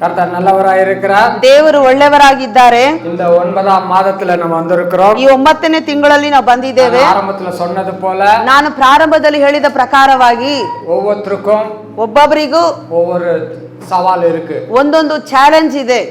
கர்த்தர் நல்லவராய் இருக்கிறார். ದೇವರು ಒಳ್ಳೆಯವರಾಗಿದ್ದಾರೆ. இந்த 9ஆம் மாதத்துல நம்ம வந்திருக்கிறோம். ಈ 9ನೇ ತಿಂಗಳಲ್ಲಿ ನಾವು ಬಂದಿದ್ದೇವೆ. ஆரம்பத்துல சொன்னது போல ನಾನು ಪ್ರಾರಂಭದಲ್ಲಿ ಹೇಳಿದ ಪ್ರಕಾರವಾಗಿ ஒவ்வொருத்தருக்கும் ಒಬ್ಬೊಬ್ಬರಿಗೂ ஒவ்வொரு சவால் இருக்கு. ಒಂದೊಂದು ಚಾಲೆಂಜ್ ಇದೆ.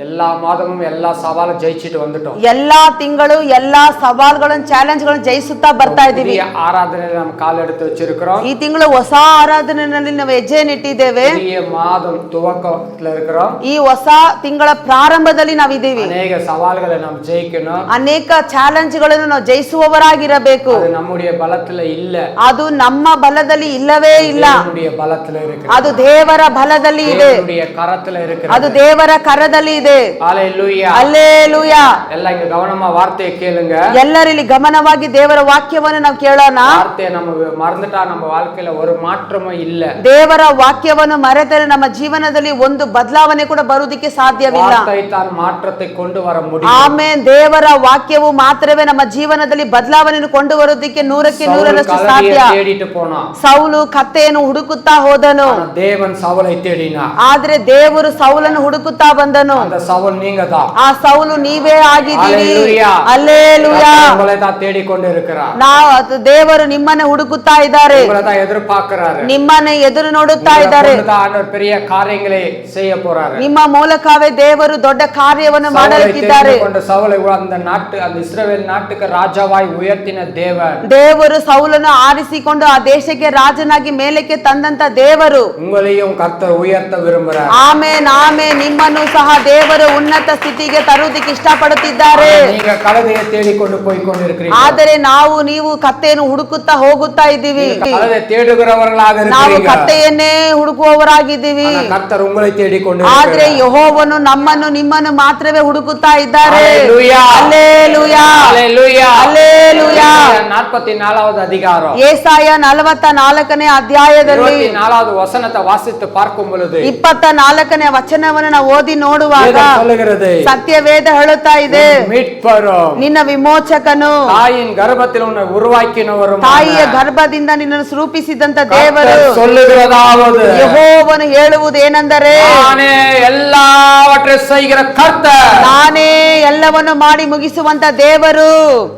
எல்லா மாதமும் எல்லா சவாலும் ஜெயிச்சிட்டு வந்துட்டோம். ಎಲ್ಲಾ ತಿಂಗಳು ಎಲ್ಲಾ ಸವಾಲುಗಳನ್ನು ಚಾಲೆಂಜ್ಗಳನ್ನು ಜಯಿಸುತ್ತಾ ಬರ್ತಾ ಇದ್ದೀವಿ. ஆராதனையில நம்ம கால் எடுத்து வச்சிருக்கிறோம். ಈ ತಿಂಗಳು ಹೊಸ ಆರಾಧನೆಯಲ್ಲಿ ನಾವು ಹೆಜ್ಜೆಯನ್ನು ಇಟ್ಟಿದ್ದೇವೆ. புதிய மாதம் துவக்கத்துல இருக்கிறோம். ಈ ಹೊಸ ತಿಂಗಳ ಪ್ರಾರಂಭದಲ್ಲಿ ನಾವಿದ್ದೀವಿ. ಅನೇಕ ಸವಾಲುகளை நாம் ஜெயிக்கணும். ಅನೇಕ ಚಾಲೆಂಜ್ಗಳನ್ನು ನಾವು ಜಯಿಸುವವರಾಗಿರಬೇಕು. அது நம்முடைய பலத்துல இல்ல. ಅದು ನಮ್ಮ ಬಲದಲ್ಲಿ ಇಲ್ಲವೇ ಇಲ್ಲ. நம்முடைய பலத்துல இருக்கு. ಅದು ದೇವರ ಬಲದಲ್ಲಿ ಇದೆ. நம்முடைய கரத்துல இருக்கு. ಅದು ದೇವರ ಕರದಲ್ಲಿ ಇದೆ. ஹalleluya. ಹಲ್ಲೆಲೂಯಾ. ಎಲ್ಲ ಇங்க ಗಮನமா ವಾರ್ತೆ ಕೇಳುங்க. ಎಲ್ಲರಲ್ಲಿ ಗಮನವಾಗಿ ದೇವರ ವಾಕ್ಯವನ್ನು ನಾವು ಕೇಳೋಣ. ವಾರ್ತೆ நம்ம மறந்துட்டா நம்ம வாழ்க்கையில ஒரு மாற்றமும் இல்ல. ದೇವರ ವಾಕ್ಯವನ್ನು ಮರೆತರೆ ನಮ್ಮ ಜೀವನದಲ್ಲಿ ಒಂದು ಬದಲಾವಣೆ ಕೂಡ ಬರುವುದಕ್ಕೆ ಸಾಧ್ಯವಿಲ್ಲ. வார்த்தை தான் மாற்றத்தை கொண்டு வர முடியும். ಆಮೆನ್. ದೇವರ ವಾಕ್ಯವು ಮಾತ್ರವೇ ನಮ್ಮ ಜೀವನದಲ್ಲಿ ಬದಲಾವಣೆಯನ್ನು ಕೊಂಡು ಬರುವುದಕ್ಕೆ 100ಕ್ಕೆ 100ರಷ್ಟು ಸಾಧ್ಯ. தேடிட்டு போனான். ಸೌಲು ಕತ್ತೆಯನ್ನು ಹುಡುಕುತ್ತಾ ಹೋದನು. தேவன் சவுலை தேடினார். ಆದ್ರೆ ದೇವರು ಸೌಲನ್ನು ಹುಡುಕುತ್ತಾ ಬಂದನು. அந்த சவுல் நீங்கதான். ಆ ಸೌಲು ನೀವೇ ಆಗಿದ್ದೀರಿ. ஹalleluya. ಹಲ್ಲೆಲೂಯಾ. உங்களை தான் தேடிக்கொண்டு இருக்கிறார். ನಾವು ದೇವರು ನಿಮ್ಮನ್ನು ಹುಡುಕುತ್ತಾ ಇದ್ದಾರೆ. உங்களை தான் எதிர்பார்க்கிறாரு. ನಿಮ್ಮನ್ನು ಎದುರು ನೋಡುತ್ತಾ ಇದ್ದಾರೆ. ஆண்டவர் பெரிய காரியங்களை செய்ய போறாரு. ನಿಮ್ಮ ಮೂಲಕವೇ ದೇವರು ದೊಡ್ಡ ಕಾರ್ಯವನ್ನು ಮಾಡಲಿದ್ದಾರೆ. சவுலை அந்த நாட்டு அந்த இஸ்ரவேல் நாட்டுக்கு ராஜாவாய் உயர்த்தின தேவன். ದೇವರು ಸೌಲನ್ನು ಆರಿಸಿಕೊಂಡು ಆ ದೇಶಕ್ಕೆ ರಾಜನಾಗಿ ಮೇಲಕ್ಕೆ ತಂದಂತ ದೇವರು உங்களையும் கர்த்தர் உயர்த்த விரும்புகிறார். Amen amen. ನಿಮ್ಮನ್ನು ಸಹ ದೇವರು ಉನ್ನತ ಸ್ಥಿತಿಗೆ ತರುವುದಕ್ಕೆ ಇಷ್ಟಪಡುತ್ತಿದ್ದಾರೆ. நீங்க கழுதையை தேடிக்கொண்டு போய்க்கொண்டிருக்கிறீர்கள். ಆದರೆ ನಾವು ನೀವು ಕತ್ತೆಯನ್ನು ಹುಡುಕುತ್ತಾ ಹೋಗುತ್ತಾ ಇದ್ದೀವಿ. கழுதை தேடுகிறவர்களாக ನಾವು இருக்கிறீங்க. ಕತ್ತೆಯನ್ನೇ ಹುಡುಕುವವರಾಗಿದ್ದೀವಿ. கர்த்தர் உங்களை தேடிக்கொண்டு ಆದ್ರೆ ಯೆಹೋವನು ನಮ್ಮನ್ನು ನಿಮ್ಮನ್ನು ಮಾತ್ರವೇ ಹುಡುಕುತ್ತಾ ಇದ್ದಾರೆ. ஹalleluya. ಹಲ್ಲೆಲೂಯಾ. ஹalleluya. ಹಲ್ಲೆಲೂಯಾ. 44வது அதிகாரம் ಯೆಶಾಯ 44ನೇ ಅಧ್ಯಾಯದಲ್ಲಿ 24வது வசனத்தை வாசித்து பார்க்கும் பொழுது 24ನೇ ವಚನವನ್ನು ನಾವು ಓದಿ ನೋಡುವಾಗ சொல்லுகிறது. ಸತ್ಯವೇದ ಹೇಳುತ್ತಾ ಇದೆ, மீட்பரும் ನಿನ್ನ ವಿಮೋಚಕನು தாயின் கர்ப்பத்தில் உன்னை உருவாக்கினவரும் ತಾಯಿಯ ಗರ್ಭದಿಂದ ನಿನ್ನನ್ನು ರೂಪಿಸಿದಂತ ದೇವರು சொல்லுகிறதாவது ಯೆಹೋವನು ಹೇಳುವುದೇನೆಂದರೆ, நானே எல்லாவற்றையும் செய்கிற கர்த்தர். ನಾನೇ ಎಲ್ಲವನ್ನು ಮಾಡಿ ಮುಗಿಸುವಂತ ದೇವರು.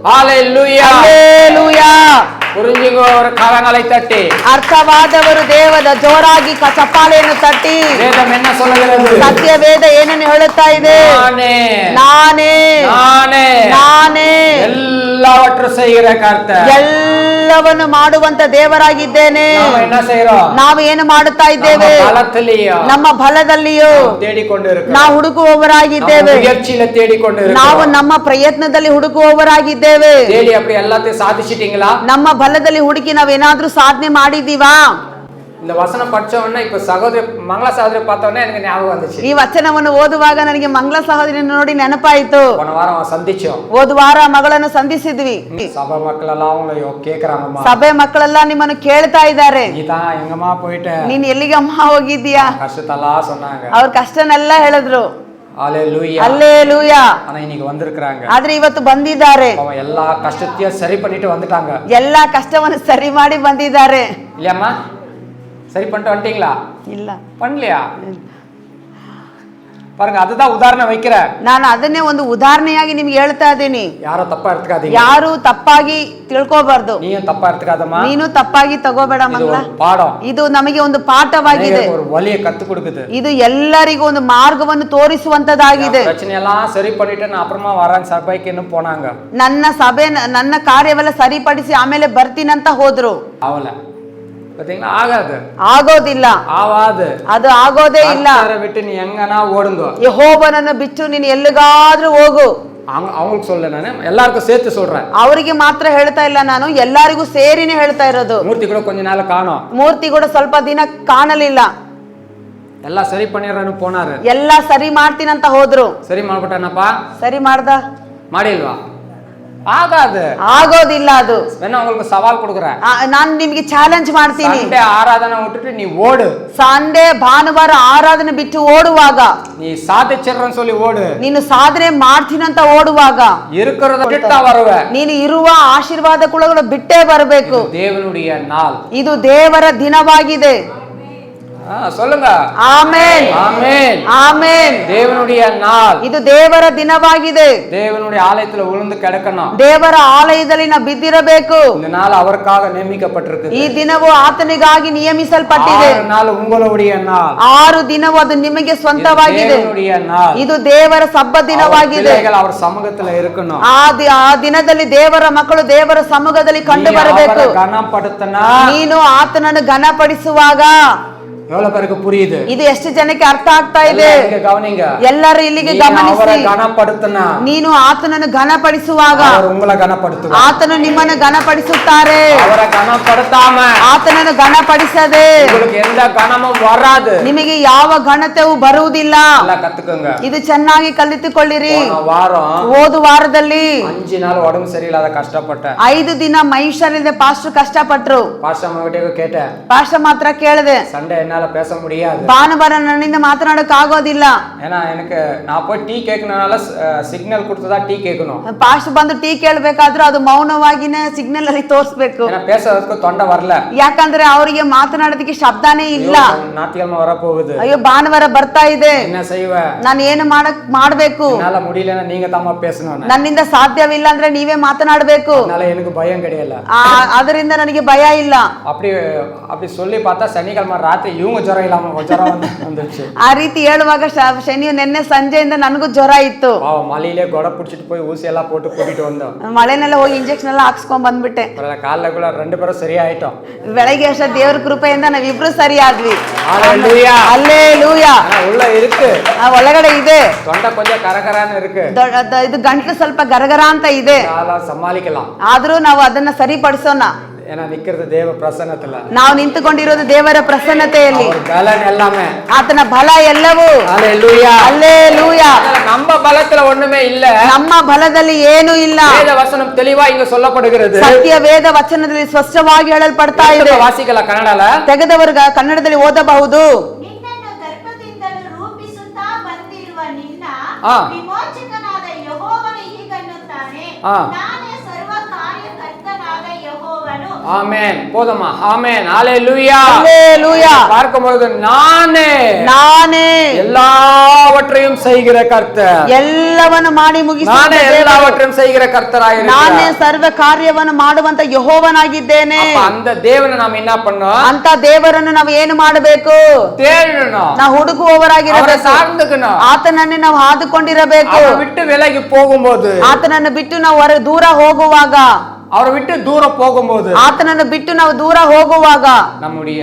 ஹalleluya. ಹಲ್ಲೆಲೂಯಾ. புரிஞ்சுங்க. ஒரு கரங்களை தட்டி ಅರ್ಥವಾದವರು ದೇವದ ಜೋರಾಗಿ ಚಪ್ಪಾಳೆಯನ್ನು ತಟ್ಟಿ வேதம் என்ன சொல்லுகிறது? ಸತ್ಯವೇದ ಏನನ್ನು ಹೇಳುತ್ತಾ ಇದೆ? நானே ನಾನೇ நானே ನಾನೇ எல்லாவற்றையும் செய்கிற கர்த்தர். ಎಲ್ಲವನ್ನು ಮಾಡುವಂತ ದೇವರಾಗಿದ್ದೇನೆ. நாம என்ன செய்றோம்? ನಾವು ಏನು ಮಾಡುತ್ತಾ ಇದ್ದೇವೆ? பலத்திலேயோ ನಮ್ಮ ಬಲದಲ್ಲಿಯೋ தேடிக்கொண்டு இருக்கிறோம். ನಾವು ಹುಡುಕುವವರಾಗಿದ್ದೇವೆ. முயற்சியில தேடிக்கொண்டு ನಾವು இருக்கிறோம். ನಮ್ಮ ಪ್ರಯತ್ನದಲ್ಲಿ ಹುಡುಕುವವರಾಗಿದ್ದೇವೆ. தேடி அப்படி எல்லாத்தையும் சாதிச்சிட்டீங்களா? ನಮ್ಮ ಬಲದಲ್ಲಿ ಹುಡುಕಿ ನಾವೇನಾದ್ರೂ ಸಾಧನೆ ಮಾಡಿದೀವಾ? இந்த வசனம் படிச்ச உடனே இப்ப சகோதரி மங்கள சகோதரி பார்த்த உடனே எனக்கு ஞாபகம் வந்துச்சு. ಈ ವಚನವನ್ನು ಓದುವಾಗ ನನಗೆ ಮಂಗಳ ಸಹೋದರಿಯನ್ನು ನೋಡಿ ನೆನಪಾಯಿತು. போன வாரம் சந்திச்சோம். ಹೋದ ವಾರ ಮಗಳನ್ನು ಸಂಧಿಸಿದ್ವಿ. சபை மக்கள் எல்லாம் அவங்கள கேக்குறாங்கம்மா, ಸಭೆ ಮಕ್ಕಳೆಲ್ಲ ನಿಮ್ಮನ್ನು ಕೇಳ್ತಾ ಇದ್ದಾರೆ, நீதான் எங்கம்மா போயிட்ட, ನೀನ್ ಎಲ್ಲಿಗಮ್ಮ ಹೋಗಿದ್ದೀಯಾ? கஷ்டத்தெல்லாம் சொன்னாங்க. ಅವ್ರ ಕಷ್ಟನೆಲ್ಲ ಹೇಳಿದ್ರು. ஹalleluya. ಹಲ್ಲೆಲೂಯಾ. ஆனா இன்னைக்கு வந்திருக்காங்க. ಆದ್ರೆ ಇವತ್ತು ಬಂದಿದ್ದಾರೆ. அவன் எல்லா கஷ்டத்தையும் சரி பண்ணிட்டு வந்துட்டாங்க. ಎಲ್ಲಾ ಕಷ್ಟವನ್ನು ಸರಿ ಮಾಡಿ ಬಂದಿದ್ದಾರೆ. இல்லையாம்மா? சரி பண்ணிட்டு வந்துட்டீங்களா? ಇಲ್ಲ பண்ணலையா? பாருங்க, அதுதான் உதாரணம் வைக்கிறேன். ನಾನು ಅದನ್ನೇ ಒಂದು ಉದಾಹರಣೆಯಾಗಿ ನಿಮ್ಗೆ ಹೇಳ್ತಾ ಇದ್ದೀನಿ. யாரோ தப்பா எடுத்துக்காதீங்க. ಯಾರು ತಪ್ಪಾಗಿ ತಿಳ್ಕೋಬಾರ್ದು. நீயும் தப்பா எடுத்துக்காதம்மா. ನೀನು ತಪ್ಪಾಗಿ ತಗೋಬೇಡ ಮಂಗಳ. பாடம். ಇದು ನಮಗೆ ಒಂದು ಪಾಠವಾಗಿದೆ. ஒரு வழியை கத்து கொடுக்குது. ಇದು ಎಲ್ಲರಿಗೂ ಒಂದು ಮಾರ್ಗವನ್ನು ತೋರಿಸುವಂತದಾಗಿದೆ. பிரச்சனை எல்லாம் சரி பண்ணிட்டு நான் அப்புறமா வரேன் சபைக்குன்னு போனாங்க. ನನ್ನ ಕಾರ್ಯವೆಲ್ಲ ಸರಿಪಡಿಸಿ ಆಮೇಲೆ ಬರ್ತೀನಂತ ಹೋದ್ರು. அவல பாத்தீங்களா? ஆகாது. ಆಗೋದಿಲ್ಲ. ஆவாது. ಅದು ಆಗೋದೇ ಇಲ್ಲ. விட்டு நீ எங்கனா ஓடுங்க. ಯೆಹೋವನನ್ನು ಬಿಟ್ಟು ನೀನು ಎಲ್ಲಿಗಾದ್ರೂ ಹೋಗು. அவங்களுக்கு சொல்ல, நான் எல்லாருக்கும் சேர்த்து சொல்றேன். ಅವರಿಗೆ ಮಾತ್ರ ಹೇಳ್ತಾ ಇಲ್ಲ, ನಾನು ಎಲ್ಲರಿಗೂ ಸೇರಿನೇ ಹೇಳ್ತಾ ಇರೋದು. மூர்த்தி கூட கொஞ்ச நாள் காணோம். ಮೂರ್ತಿ ಕೂಡ ಸ್ವಲ್ಪ ದಿನ ಕಾಣಲಿಲ್ಲ. எல்லாம் சரி பண்ணிடுறேன்னு போனாரு. ಎಲ್ಲ ಸರಿ ಮಾಡ್ತೀನಂತ ಹೋದ್ರು. சரி ಮಾಡ್ಬಿಟ್ಟನಪ್ಪ? ಸರಿ ಮಾಡ್ದ? ಮಾಡಿಲ್ವಾ? ஆகாது. ಆಗೋದಿಲ್ಲ. ಅದು வேணா உங்களுக்கு சவால் கொடுக்குறேன். ನಾನು ನಿಮಗೆ ಚಾಲೆಂಜ್ ಮಾಡ್ತೀನಿ. ಸಂಡೆ ಆರಾಧನೆ விட்டுட்டு நீ ஓடு. ಸಂಡೆ ಭಾನುವಾರ ಆರಾಧನೆ ಬಿಟ್ಟು ಓಡುವಾಗ, நீ சாதிச்சிடுறேன்னு சொல்லி ஓடு. ನೀನು ಸಾಧನೆ ಮಾಡ್ತೀನಂತ ಓಡುವಾಗ இருக்கிறத விட்டா வருவ. ನೀನು ಇರುವ ಆಶೀರ್ವಾದ ಕುಳಗಳು ಬಿಟ್ಟೇ ಬರಬೇಕು. தேவனுடைய நாள். ಇದು ದೇವರ ದಿನವಾಗಿದೆ. சொல்லுங்க. ஆமென் ஆமென். ஆமென். தேவனுடைய நாள், ಇದು ದೇವರ ದಿನವಾಗಿದೆ. தேவனுடைய ஆலயத்துல விழுந்து கிடக்கணும். ದೇವರ ಆಲಯದಲ್ಲಿ ನಾವು ಬಿದ್ದಿರಬೇಕು. இந்த நாள் அவருக்காக நியமிக்கப்பட்டிருக்கு. ಈ ದಿನವು ಆತನಿಗಾಗಿ ನಿಯಮಿಸಲ್ಪಟ್ಟಿದೆ. 6 ನಾள் உங்களுடைய நாள். 6 ದಿನವು ಅದು ನಿಮಗೆ ಸ್ವಂತವಾಗಿದೆ. தேவனுடைய நாள். ಇದು ದೇವರ ಸಬ್ಬ ದಿನವಾಗಿದೆ. பிள்ளைகள் அவர் சமூகத்துல இருக்கணும். ಆ ದಿನದಲ್ಲಿ ದೇವರ ಮಕ್ಕಳು ದೇವರ ಸಮ್ಮುಖದಲ್ಲಿ ಕಂಡು ಬರಬೇಕು. ಗಣಪಡುತ್ತನಾ ನೀನು ಆತನನ್ನು ಘನಪಡಿಸುವಾಗ எவ்வளவு பேருக்கு புரியுது? ಇದು ಎಷ್ಟು ಜನಕ್ಕೆ ಅರ್ಥ ಆಗ್ತಾ ಇದೆ? கவனிங்க. ಎಲ್ಲರೂ ಇಲ್ಲಿಗೆ ಗಮನಿಸಿ. ಗಣಪಡುತ್ತನಾ ನೀನು ಆತನನ್ನು ಘನಪಡಿಸುವಾಗ உங்களை ಗಣಪಡುತ್ತಾರೆ. ಆತನು ನಿಮ್ಮನ್ನು ಘನಪಡಿಸುತ್ತಾರೆ. ಅವರ ಗಣಪಡುತ್ತಾಮ ಆತನನ್ನು ಘನಪಡಿಸದೆ உங்களுக்கு எந்த கணமும் வராது. ನಿಮಗೆ ಯಾವ ಘನತೆಯೂ ಬರುವುದಿಲ್ಲ. ಎಲ್ಲ ಕತ್ತುಕೊಂಗ. ಇದು ಚೆನ್ನಾಗಿ ಕಲಿತುಕೊಳ್ಳಿರಿ. ವಾரம் ಹೋದ ವಾರದಲ್ಲಿ 5 நாள் உடம்பு சரியில்லாத கஷ்டப்பட்டேன். 5 ದಿನ ಮೈಷರಿಲ್ಲದೆ ಪಾಸ್ಟರ್ ಕಷ್ಟಪಟ್ರು. பாஸ்டர் அம்மாகிட்ட கேட்டேன். ಪಾಸ್ಟರ್ ಮಾತ್ರ ಕೇಳಿದೆ. சண்டே என்னால பேச முடியாது. ಭಾನುವಾರ ನನ್ನಿಂದ ಮಾತನಾಡಕ್ ಆಗೋದಿಲ್ಲ. ஏன்னா எனக்கு நான் போய் டீ கேட்கறனால சிக்னல் கொடுத்ததா டீ கேட்கணும். ಪಾಸ್ಟರ್ ಬಂದು ಟೀ ಕೇಳಬೇಕಾದ್ರೂ ಅದು ಮೌನವಾಗಿನೇ ಸಿಗ್ನಲ್ ಅಲ್ಲಿ ತೋರಿಸಬೇಕು. ஏன்னா பேசுறதுக்கு தொண்டை வரல. ಯಾಕಂದ್ರೆ ಅವರಿಗೆ ಮಾತನಾಡೋದಕ್ಕೆ ಶಬ್ದನೇ ಇಲ್ಲ. ஞாயிற்றுக்கிழமை வர போகுது. ಅಯ್ಯೋ ಭಾನುವಾರ ಬರ್ತಾ ಇದೆ. என்ன செய்வ? ನಾನು ಏನು ಮಾಡ್ಬೇಕು? என்னால முடியலன்னா நீங்க தாமா பேசணும். ನನ್ನಿಂದ ಸಾಧ್ಯವಿಲ್ಲ ಅಂದ್ರೆ ನೀವೇ ಮಾತನಾಡಬೇಕು. அதனால எனக்கு பயம் கிடையாது. ಅದರಿಂದ ನನಗೆ ಭಯ ಇಲ್ಲ. அப்படி அப்படி சொல்லி பார்த்தா சனிக்கிழமை ராத்திரி இவங்க ஜுரம் இல்லாம ஜுரம் வந்துச்சு. ಆ ರೀತಿ ಹೇಳುವಾಗ ಶನಿ ನಿನ್ನೆ ಸಂಜೆಯಿಂದ ನನಗೂ ಜ್ವರ ಇತ್ತು. மலையிலே கொடை பிடிச்சிட்டு போய் ஊசி எல்லாம் போட்டு கூட்டிட்டு வந்தோம். ಮಳೆನೆಲ್ಲ ಹೋಗಿ ಇಂಜೆಕ್ಷನ್ ಎಲ್ಲ ಹಾಕ್ಸ್ಕೊಂಡ್ ಬಂದ್ಬಿಟ್ಟೆ. ಕಾಲ ಕೂಡ 2 பேரும் ಸರಿಯಾಯಿட்டோம். ಬೆಳಗ್ಗೆ ಅಷ್ಟೇ ದೇವರ ಕೃಪೆಯಿಂದ ನಾವಿಬ್ರು ಸರಿ ಆದ್ವಿ. ஹalleluya. ಹಲ್ಲೆಲೂಯಾ. உள்ள இருக்கு. ಒಳಗಡೆ ಇದೆ. தொண்டை கொஞ்சம் கரகரான்னு இருக்கு. ಇದು ಗಂಟ್ಲು ಸ್ವಲ್ಪ ಗರಗರ ಅಂತ ಇದೆ. சமாளிக்கலாம். ಆದ್ರೂ ನಾವು ಅದನ್ನ ಸರಿಪಡಿಸೋಣ. ஏன்னா நிக்கிறது தேவ பிரசன்னத்துல. ನಾವು ನಿಂತುಕೊಂಡಿರೋದು ದೇವರ ಪ್ರಸನ್ನತೆಯಲ್ಲಿ. பலன் எல்லாமே ಆತನ ಬಲ ಎಲ್ಲವೂ. ஹalleluya. ಹಲ್ಲೆಲೂಯಾ. நம்ம பலத்துல ஒண்ணுமே இல்ல. ನಮ್ಮ ಬಲದಲ್ಲಿ ಏನೂ ಇಲ್ಲ. வேத வசனம் தெளிவா இங்க சொல்லப்படுகிறது. ಸತ್ಯ ವೇದ ವಚನದಲ್ಲಿ ಸ್ಪಷ್ಟವಾಗಿ ಹೇಳಲ್ಪಡ್ತಾ ಇದೆ. ವಾಸಿಕಲ ಕನ್ನಡಲ ತೆಗೆದವರು ಕನ್ನಡದಲ್ಲಿ ಓದಬಹುದು. ನಿನ್ನನ್ನು ಗರ್ಭದಿಂದಲೂ ರೂಪಿಸುತ್ತಾ ಬಂದಿರುವ ನಿನ್ನ ಆ. ವಿಮೋಚಕನಾದ ಯೆಹೋವನು ಹೀಗನ್ನುತ್ತಾನೆ, ನಾನೇ ಸರ್ವ ಕಾರ್ಯಕರ್ತನಾದ ಯೆಹೋವನು. ஆமென். போதுமா? ஆமென். ஹalleluya. ಹಲ್ಲೆಲೂಯಾ. பார்க்கும்போது நானே எல்லாவற்றையும் செய்கிற கர்த்தர். ಎಲ್ಲವನ್ನು ಮಾಡಿ ಮುಗಿಸುವ நானே ದೇವರು. எல்லாவற்றையும் செய்கிற கர்த்தராயிருக்கிறார். ನಾನೇ ಸರ್ವ ಕಾರ್ಯವನ್ನು ಮಾಡುವಂತ ಯೆಹೋವನಾಗಿದ್ದೇನೆ. அப்ப அந்த தேவனை நாம என்ன பண்ணோம்? ಅಂತ ದೇವರನ್ನು ನಾವು ಏನು ಮಾಡಬೇಕು? தேடணும். ನಾವು அவரை ಹುಡುಕುವವರಾಗಿರಬೇಕು. சார்ந்துக்கணும். ಆತನನ್ನೇ ನಾವು ಹಾದುಕೊಂಡಿರಬೇಕು. அவரை விட்டு விலகி போகும்போது, ಆತನನ್ನು ಬಿಟ್ಟು ನಾವು ದೂರ ಹೋಗುವಾಗ, அவரை விட்டு தூரம் போகும்போது ಆತನನ್ನು ಬಿಟ್ಟು ನಾವು ದೂರ ಹೋಗುವಾಗ நம்முடைய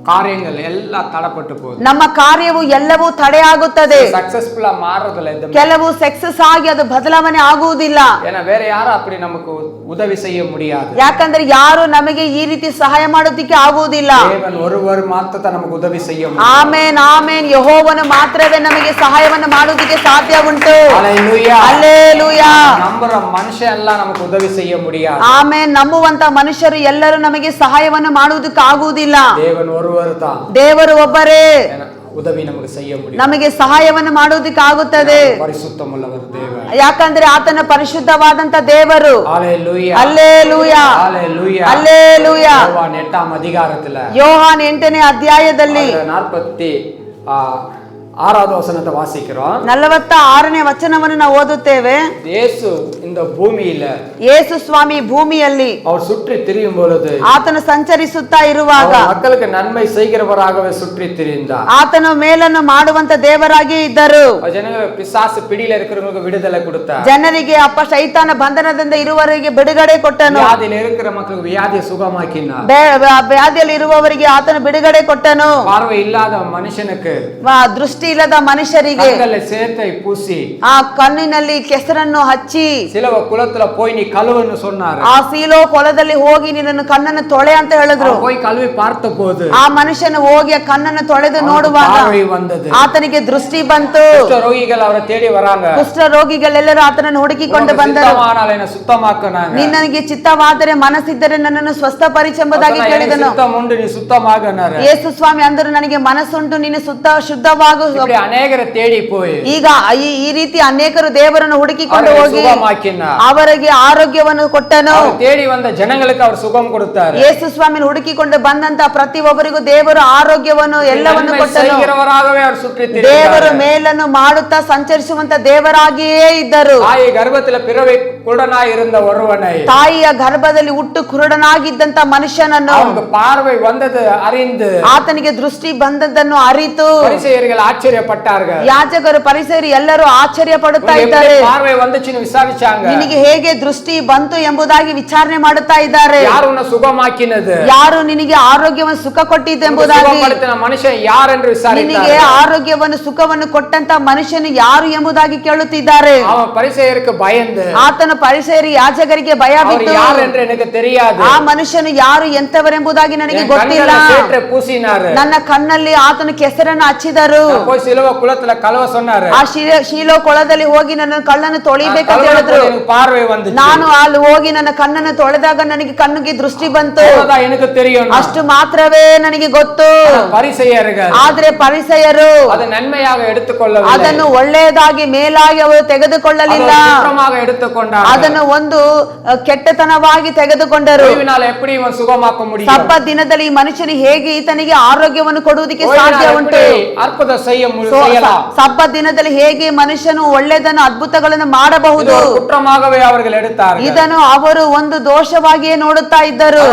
ಕಾರ್ಯಗಳು ಎಲ್ಲ ತಡಪಟ್ಟು போகுது. ನಮ್ಮ ಕಾರ್ಯವು ಎಲ್ಲವೂ ತಡೆಯಾಗುತ್ತದೆ. ಸಕ್ಸಸ್ಫುಲ್ ಮಾರೋದಿಲ್ಲ. ಕೆಲವು ಸಕ್ಸಸ್ ಆಗಿ ಅದು ಬದಲಾವಣೆ ಆಗುವುದಿಲ್ಲ. ஏன்னா வேற யாரும் அப்படி நமக்கு உதவி செய்ய முடியாது. ಯಾಕಂದ್ರೆ ಯಾರು ನಮಗೆ ಈ ರೀತಿ ಸಹಾಯ ಮಾಡೋದಕ್ಕೆ ಆಗುವುದಿಲ್ಲ. தேவன் ஒருவர் ಮಾತ್ರ ನಮಗೆ ಉದವಿ செய்ய முடியும். Amen amen. ಯೆಹೋವನು ಮಾತ್ರವೇ ನಮಗೆ ಸಹಾಯವನ್ನು ಮಾಡೋದಕ್ಕೆ ಸಾಧ್ಯ ಉಂಟು. ஹalleluya. ಹಲ್ಲೆಲೂಯಾ. ನಂಬರ ಮನುಷ್ಯ ಎಲ್ಲ ನಮಗೆ ಉದವಿ செய்ய முடியாது. ಆಮೆನ್. ನಂಬುವಂತ ಮನುಷ್ಯರು ಎಲ್ಲರೂ ನಮಗೆ ಸಹಾಯವನ್ನು ಮಾಡುವುದಕ್ಕೆ ಆಗುವುದಿಲ್ಲ. தேவன் ஒருவர் தான். ದೇವರು ಒಬ್ಬರೇ ಉದವಿ ನಮಗೆ செய்ய முடியும். ನಮಗೆ ಸಹಾಯವನ್ನು ಮಾಡುವುದಕ್ಕೆ ಆಗುತ್ತದೆ. ಪರಿಶುದ್ಧமுள்ளவர் தேவன். ಯಾಕಂದ್ರೆ ಆತನ ಪರಿಶುದ್ಧವಾದಂತ ದೇವರು. ஹalleluya. ಹಲ್ಲೆಲೂಯಾ. ஹalleluya. ಹಲ್ಲೆಲೂಯಾ. யோவான் 8ஆம் அதிகாரத்துல ಯೋಹಾನ್ 8ನೇ ಅಧ್ಯಾಯದಲ್ಲಿ 46வது ವಚನத்தை வாசிக்கிறோம். 46ನೇ ವಚನವನ್ನು ನಾವು ಓದುತ್ತೇವೆ. ಯೇಸು இந்த பூமியில ಯೇಸು ಸ್ವಾಮಿ ಭೂಮಿಯಲ್ಲಿ அவர் சுற்றி திரியும் பொழுது ಆತನು ಸಂಚರಿಸುತ್ತಾ ಇರುವಾಗ மக்களுக்கு ನನ್மை செய்கிறவராகவே சுற்றி திரிந்தார். ಆತನು ಮೇಲನ್ನು ಮಾಡುವಂತ ದೇವರಾಗಿ ಇದ್ದರು. ಜನಗಳು ಪಿಸಾಸು ಪಿಡಿயில இருக்கிறவங்களுக்கு விடுதலை கொடுத்தார். ಜನರಿಗೆ ಅಪ್ಪ ಶೈತಾನ ಬಂಧನದಿಂದ ಇರುವವರಿಗೆ ಬಿಡುಗಡೆ ಕೊಟ್ಟನು. வியாதியில இருக்கிற மக்களுக்கு வியாதியை சுகமாக்கினார். ವ್ಯಾಧಿಯಲ್ಲಿ ಇರುವವರಿಗೆ ಆತನು ಬಿಡುಗಡೆ ಕೊಟ್ಟನು. பார்வை ಇல்லாத ಮನುಷ್ಯனுக்கு ದೃಷ್ಟಿ ಇಲ್ಲದ ಮನುಷ್ಯರಿಗೆ சேத்தை பூசி ಆ ಕಣ್ಣಿನಲ್ಲಿ ಕೆಸರನ್ನು ಹಚ್ಚಿ சிலவ குளத்துல போய் நீ கழுவுன்னு சொன்னார். ಆ ಸೀಲೋ ಕೊಳದಲ್ಲಿ ಹೋಗಿ ನಿನ್ನನ್ನು ಕಣ್ಣನ್ನು ತೊಳೆ ಅಂತ ಹೇಳಿದ್ರು. போய் கழுவி பார்த்த போது ಆ ಮನುಷ್ಯನು ಹೋಗಿ ಆ ಕಣ್ಣನ್ನು ತೊಳೆದು ನೋಡುವಾಗ ಆತನಿಗೆ ದೃಷ್ಟಿ ಬಂತು. ಕುಷ್ಠ ರೋಗಿಗಳು ಅವರ ತೇಡಿ ವರಾಂಗ. ಕುಷ್ಠ ರೋಗಿಗಳೆಲ್ಲರೂ ಆತನನ್ನು ಹುಡುಕಿಕೊಂಡು ಬಂದರು. ನಿನ್ನನಿಗೆ ಚಿತ್ತವಾದರೆ ಮನಸ್ಸಿದ್ದರೆ ನನ್ನನ್ನು ಸ್ವಸ್ಥಪಡಿಸೆಂಬುದಾಗಿ ಕೇಳಿದನು. ಯೇಸು ಸ್ವಾಮಿ ಅಂದರು, ನನಗೆ ಮನಸ್ಸುಂಟು, ನೀನು ಶುದ್ಧವಾಗು. ಅನೇಕರ ತೇಡಿ ಪೋಯಿ ಈಗ ಈ ರೀತಿ ಅನೇಕರು ದೇವರನ್ನು ಹುಡುಕಿಕೊಂಡು ಹೋಗಿ பண்ணினார். ಅವರಿಗೆ ಆರೋಗ್ಯವನ್ನು ಕೊಟ್ಟನು. அவர் தேடி வந்த ஜனங்களுக்கு அவர் சுகம் கொடுத்தார். ಯೇಸು ಸ್ವಾಮಿನ ಹುಡುಕಿಕೊಂಡು ಬಂದಂತ ಪ್ರತಿಯೊಬ್ಬರಿಗೂ ದೇವರು ಆರೋಗ್ಯವನ್ನು ಎಲ್ಲವನ್ನು ಕೊಟ್ಟನು. செய்கிறவராகவே அவர் சுற்றி திரிந்தார். ದೇವರು ಮೇಲನ್ನು ಮಾಡುತ್ತಾ ಸಂಚರಿಸುವಂತ ದೇವರಾಗಿಯೇ ಇದ್ದರು. தாயை கர்ப்பத்தில் பிறவி குருடனாய் இருந்த ஒருவனை, ತಾಯಿಯ ಗರ್ಭದಲ್ಲಿ ಹುಟ್ಟು ಕುರುಡನಾಗಿದ್ದಂತ ಮನುಷ್ಯನನ್ನು அவனுக்கு பார்வை வந்தது அறிந்து ಆತನಿಗೆ ದೃಷ್ಟಿ ಬಂದದ್ದನ್ನು ಅರಿತು பரிசேயர்கள் ஆச்சரியப்பட்டார்கள். ಯಾಜಕರು ಪರಿಸೇರಿ ಎಲ್ಲರೂ ಆಶ್ಚರ್ಯ ಪಡುತ್ತಾ ಇದ್ದಾರೆ. பார்வை வந்துச்சுன்னு விசாரிச்சாங்க. ನಿನಗೆ ಹೇಗೆ ದೃಷ್ಟಿ ಬಂತು ಎಂಬುದಾಗಿ ವಿಚಾರಣೆ ಮಾಡುತ್ತಾ ಇದ್ದಾರೆ. யார் உன்னை சுகமாக்கினது, ಯಾರು ನಿನಗೆ ಆರೋಗ್ಯವನ್ನು ಸುಖ ಕೊಟ್ಟಿದ್ದೆಂಬುದಾಗಿ, சுகப்படுத்தின மனுஷன் யார் என்று ನಿನಗೆ விசாரித்தார்கள். ಆರೋಗ್ಯವನ್ನು ಸುಖವನ್ನು ಕೊಟ್ಟಂತ ಮನುಷ್ಯನು ಯಾರು ಎಂಬುದಾಗಿ ಕೇಳುತ್ತಿದ್ದಾರೆ. அவன் பரிசேயருக்கு பயந்து, ಆತನು ಪರಿಸೇರಿ ಯಾಜಕರಿಗೆ ಭಯ அவர் ಬಿತ್ತು. யார் என்று எனக்கு தெரியாது, ಆ ಮನುಷ್ಯನು ಯಾರು ಎಂತವರೆಂಬುದಾಗಿ ನನಗೆ என் ಗೊತ್ತಿಲ್ಲ. கண்களை சேற்றை பூசினாரு. ನನ್ನ ಕಣ್ಣಲ್ಲಿ ಆತನು ಕೆಸರನ್ನು ಹಚ್ಚಿದರು. போய் சிலுவை குளத்துல கழுவ சொன்னாரு. ಆ ಶೀಲೋ ಕೊಳದಲ್ಲಿ ಹೋಗಿ ನನ್ನ ಕಣ್ಣನ್ನು ತೊಳಿಬೇಕಂತ ಹೇಳಿದ್ರು. எனக்கு பார்வை வந்துச்சு. ನಾನು ಅಲ್ಲಿ ಹೋಗಿ ನನ್ನ ಕಣ್ಣನ್ನು ತೊಳೆದಾಗ ನನಗೆ ಕಣ್ಣಿಗೆ ದೃಷ್ಟಿ ಬಂತು. அவ்வளவுதான் எனக்கு தெரியும். ಅಷ್ಟು ಮಾತ್ರವೇ ನನಗೆ ಗೊತ್ತು. பரிசேயர்கள் ಆದ್ರೆ ಪರಿಸಯರು அதை நன்மையாக எடுத்துக்கொள்ளவில்லை. ಅದನ್ನು ಒಳ್ಳೆಯದಾಗಿ ಮೇಲಾಗಿ ಅವರು ತೆಗೆದುಕೊಳ್ಳಲಿಲ್ಲ. குற்றமாக எடுத்துக்கொண்டார்கள். ಅದನ್ನು ಒಂದು ಕೆಟ್ಟತನವಾಗಿ ತೆಗೆದುಕೊಂಡರು. ஓய்வினால எப்படி இவன் சுகமாக்க முடியும்? ಸಬ್ಬತ್ ದಿನದಲ್ಲಿ ಈ ಮನುಷ್ಯನು ಹೇಗೆ ಈತನಿಗೆ ಆರೋಗ್ಯವನ್ನು ಕೊಡುವುದಕ್ಕೆ ಸಾಧ್ಯ ಉಂಟು? ಅದ್ಭುತ செய்யலாம். ಸಬ್ಬತ್ ದಿನದಲ್ಲಿ ಹೇಗೆ ಮನುಷ್ಯನು ಒಳ್ಳೆದನ್ನು ಅದ್ಭುತಗಳನ್ನು ಮಾಡಬಹುದು? குற்றமாகவே அவர்கள் எடுத்தார்கள். ಇದನ್ನು ಅವರು ಒಂದು ದೋಷವಾಗಿಯೇ ನೋಡುತ್ತಾ ಇದ್ದರು.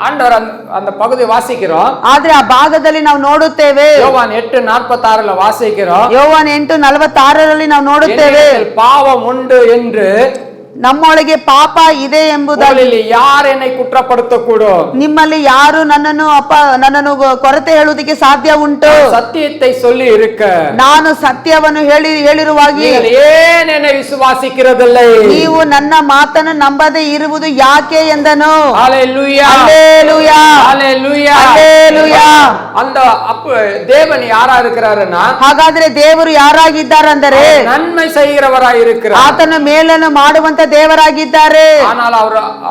ஆண்டவர் அந்த பகுதி வாசிக்கிறோம். ಆದ್ರೆ ಆ ಭಾಗದಲ್ಲಿ ನಾವು ನೋಡುತ್ತೇವೆ. யோவான் 8:46 வாசிக்கிறோம். ಯೋವಾನ್ 8:46 ನಾವು ನೋಡುತ್ತೇವೆ, பாவம் உண்டு என்று ನಮ್ಮೊಳಗೆ ಪಾಪ ಇದೆ ಎಂಬುದಾಗಿ ಯಾರು என்னை குற்றப்படுத்தக்கூடும்? ನಿಮ್ಮಲ್ಲಿ ಯಾರು ನನ್ನನ್ನು ಕೊರತೆ ಹೇಳುವುದಕ್ಕೆ ಸಾಧ್ಯ ಉಂಟು? ಸತ್ಯத்தை சொல்லி இருக்க ನಾನು ಸತ್ಯವನ್ನು ಹೇಳಿರುವಾಗಿ ஏன் என்னை விசுவாசிக்கிறதில்லை? ನೀವು ನನ್ನ ಮಾತನ್ನು ನಂಬದೇ ಇರುವುದು ಯಾಕೆ ಎಂದನು. ஹalleluya, ஹalleluya, ஹalleluya, ஹalleluya. அந்த தேவன் யாரா இருக்கிறாருன்னா, ಹಾಗಾದ್ರೆ ದೇವರು ಯಾರಾಗಿದ್ದಾರೆಂದರೆ ನನ್ಮೆ செய்கிறவராய் இருக்கிறார். ಆತನ ಮೇಲನ್ನು ಮಾಡುವಂತ ದೇವರಾಗಿದ್ದಾರೆ. ஆனால்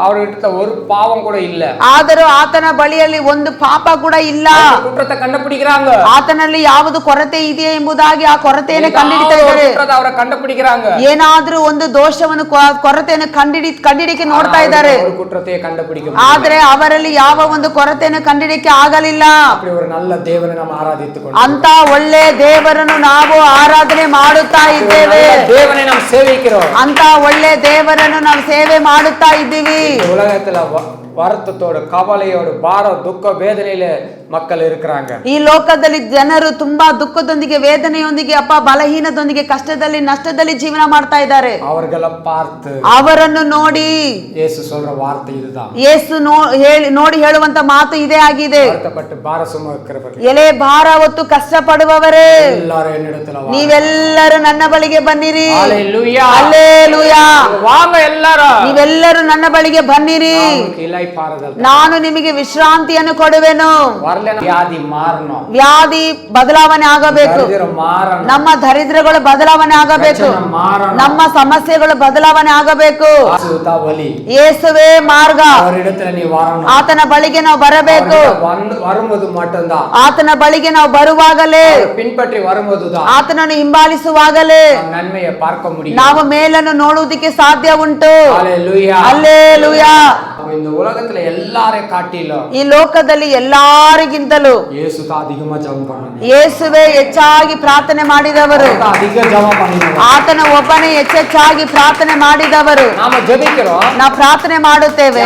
அவர்கிட்ட ஒரு பாவம் கூட இல்ல. ಆದರೂ ಆತನ ಬಳಿಯಲ್ಲಿ ಒಂದು ಪಾಪ ಕೂಡ ಇಲ್ಲ. குற்றத்தை கண்டுபிடிக்கிறாங்க. ಆತನಲ್ಲಿ ಯಾವುದು ಕೊರತೆ ಇದೆಯೇ ಎಂಬುದಾಗಿ ಆ ಕೊರತೆಯನ್ನು ಕಂಡುಹಿಡಿತಾ ಇದ್ದಾರೆ. ಅವರ ಕಂಡುಪಿಡಿக்கிறாங்க. ಏನಾದ್ರೂ ಒಂದು ದೋಷವನ್ನು ಕೊರತೆಯನ್ನು ಕಂಡಿಡಿಕೆ ನೋಡ್ತಾ ಇದ್ದಾರೆ. குற்றத்தையே கண்டுபிடிக்க, ಆದ್ರೆ ಅವರಲ್ಲಿ ಯಾವ ಒಂದು ಕೊರತೆಯನ್ನು ಕಂಡಿಡಿಕೆ ಆಗಲಿಲ್ಲ. அப்படி ஒரு நல்ல தேவனை நாம் ஆராதித்துக்கொண்டு ಅಂತ ಒಳ್ಳೆ ದೇವರನ್ನು ನಾವು ಆರಾಧನೆ ಮಾಡುತ್ತಾ ಇದ್ದೇವೆ. தேவனை நாம் சேவிக்கிறோம். ಅಂತ ಒಳ್ಳೆ ದೇವರನ್ನು ನಾವು ಸೇವೆ ಮಾಡುತ್ತಾ ಇದ್ದೀವಿ. உலகத்துல வருத்தத்தோடு கவலையோடு பார துக்க வேதனையில மக்கள் இருக்கிறாங்க. ಈ ಲೋಕದಲ್ಲಿ ಜನರು ತುಂಬಾ ದುಃಖದೊಂದಿಗೆ ವೇದನೆಯೊಂದಿಗೆ ಬಲಹೀನದೊಂದಿಗೆ ಕಷ್ಟದಲ್ಲಿ ನಷ್ಟದಲ್ಲಿ ಜೀವನ ಮಾಡ್ತಾ ಇದ್ದಾರೆ. அவர்களை பார்த்து ಅವರನ್ನು ನೋಡಿ இயேசு சொல்ற வார்த்தை இதுதான். ಯೇಸು ನೋಡಿ ಹೇಳುವಂತ ಮಾತು ಇದೇ ಆಗಿದೆ. வருத்தப்பட்டு பார சுமக்கிறவர்கள், ಎಲೆ ಭಾರ ಹೊತ್ತು ಕಷ್ಟಪಡುವವರೇ, எல்லாரும் என்னிடத்துல வாங்க. ನೀವೆಲ್ಲರೂ ನನ್ನ ಬಳಿಗೆ ಬನ್ನಿರಿ. ஹalleluya, ಹಲ್ಲೆಲೂಯಾ. வாங்க எல்லாரும். ನೀವೆಲ್ಲರೂ ನನ್ನ ಬಳಿಗೆ ಬನ್ನಿರಿ, ನಾನು ನಿಮಗೆ ವಿಶ್ರಾಂತಿಯನ್ನು ಕೊಡುವೆನು. ವ್ಯಾಧಿ ಮಾರணும், ವ್ಯಾಧಿ ಬದಲಾವಣೆ ಆಗಬೇಕು. ನಮ್ಮ ದರಿದ್ರಗಳು ಬದಲಾವಣೆ ಆಗಬೇಕು. ನಮ್ಮ ಸಮಸ್ಯೆಗಳು ಬದಲಾವಣೆ ಆಗಬೇಕು. ಯೇಸುವೇ ಮಾರ್ಗ. ಆತನ ಬಳಿಗೆ ನಾವು ಬರಬೇಕು. ಆತನ ಬಳಿಗೆ ನಾವು ಬರುವಾಗಲೇ, ಆತನನ್ನು ಹಿಂಬಾಲಿಸುವಾಗಲೇ ನಾವು ಮೇಲನ್ನು ನೋಡುವುದಕ್ಕೆ ಸಾಧ್ಯ ಉಂಟು. ಹಲ್ಲೆಲೂಯಾ. இந்த உலகத்துல எல்லாரையும் காட்டிலும் ಈ ಲೋಕದಲ್ಲಿ ಎಲ್ಲರಿಗಿಂತಲೂ ಯೇಸುವೇ ಹೆಚ್ಚಾಗಿ ಪ್ರಾರ್ಥನೆ ಮಾಡಿದವರು. ಆತನ ಒಬ್ಬನೇ ಹೆಚ್ಚೆಚ್ಚಾಗಿ ಪ್ರಾರ್ಥನೆ ಮಾಡಿದವರು. ನಾವು ಪ್ರಾರ್ಥನೆ ಮಾಡುತ್ತೇವೆ.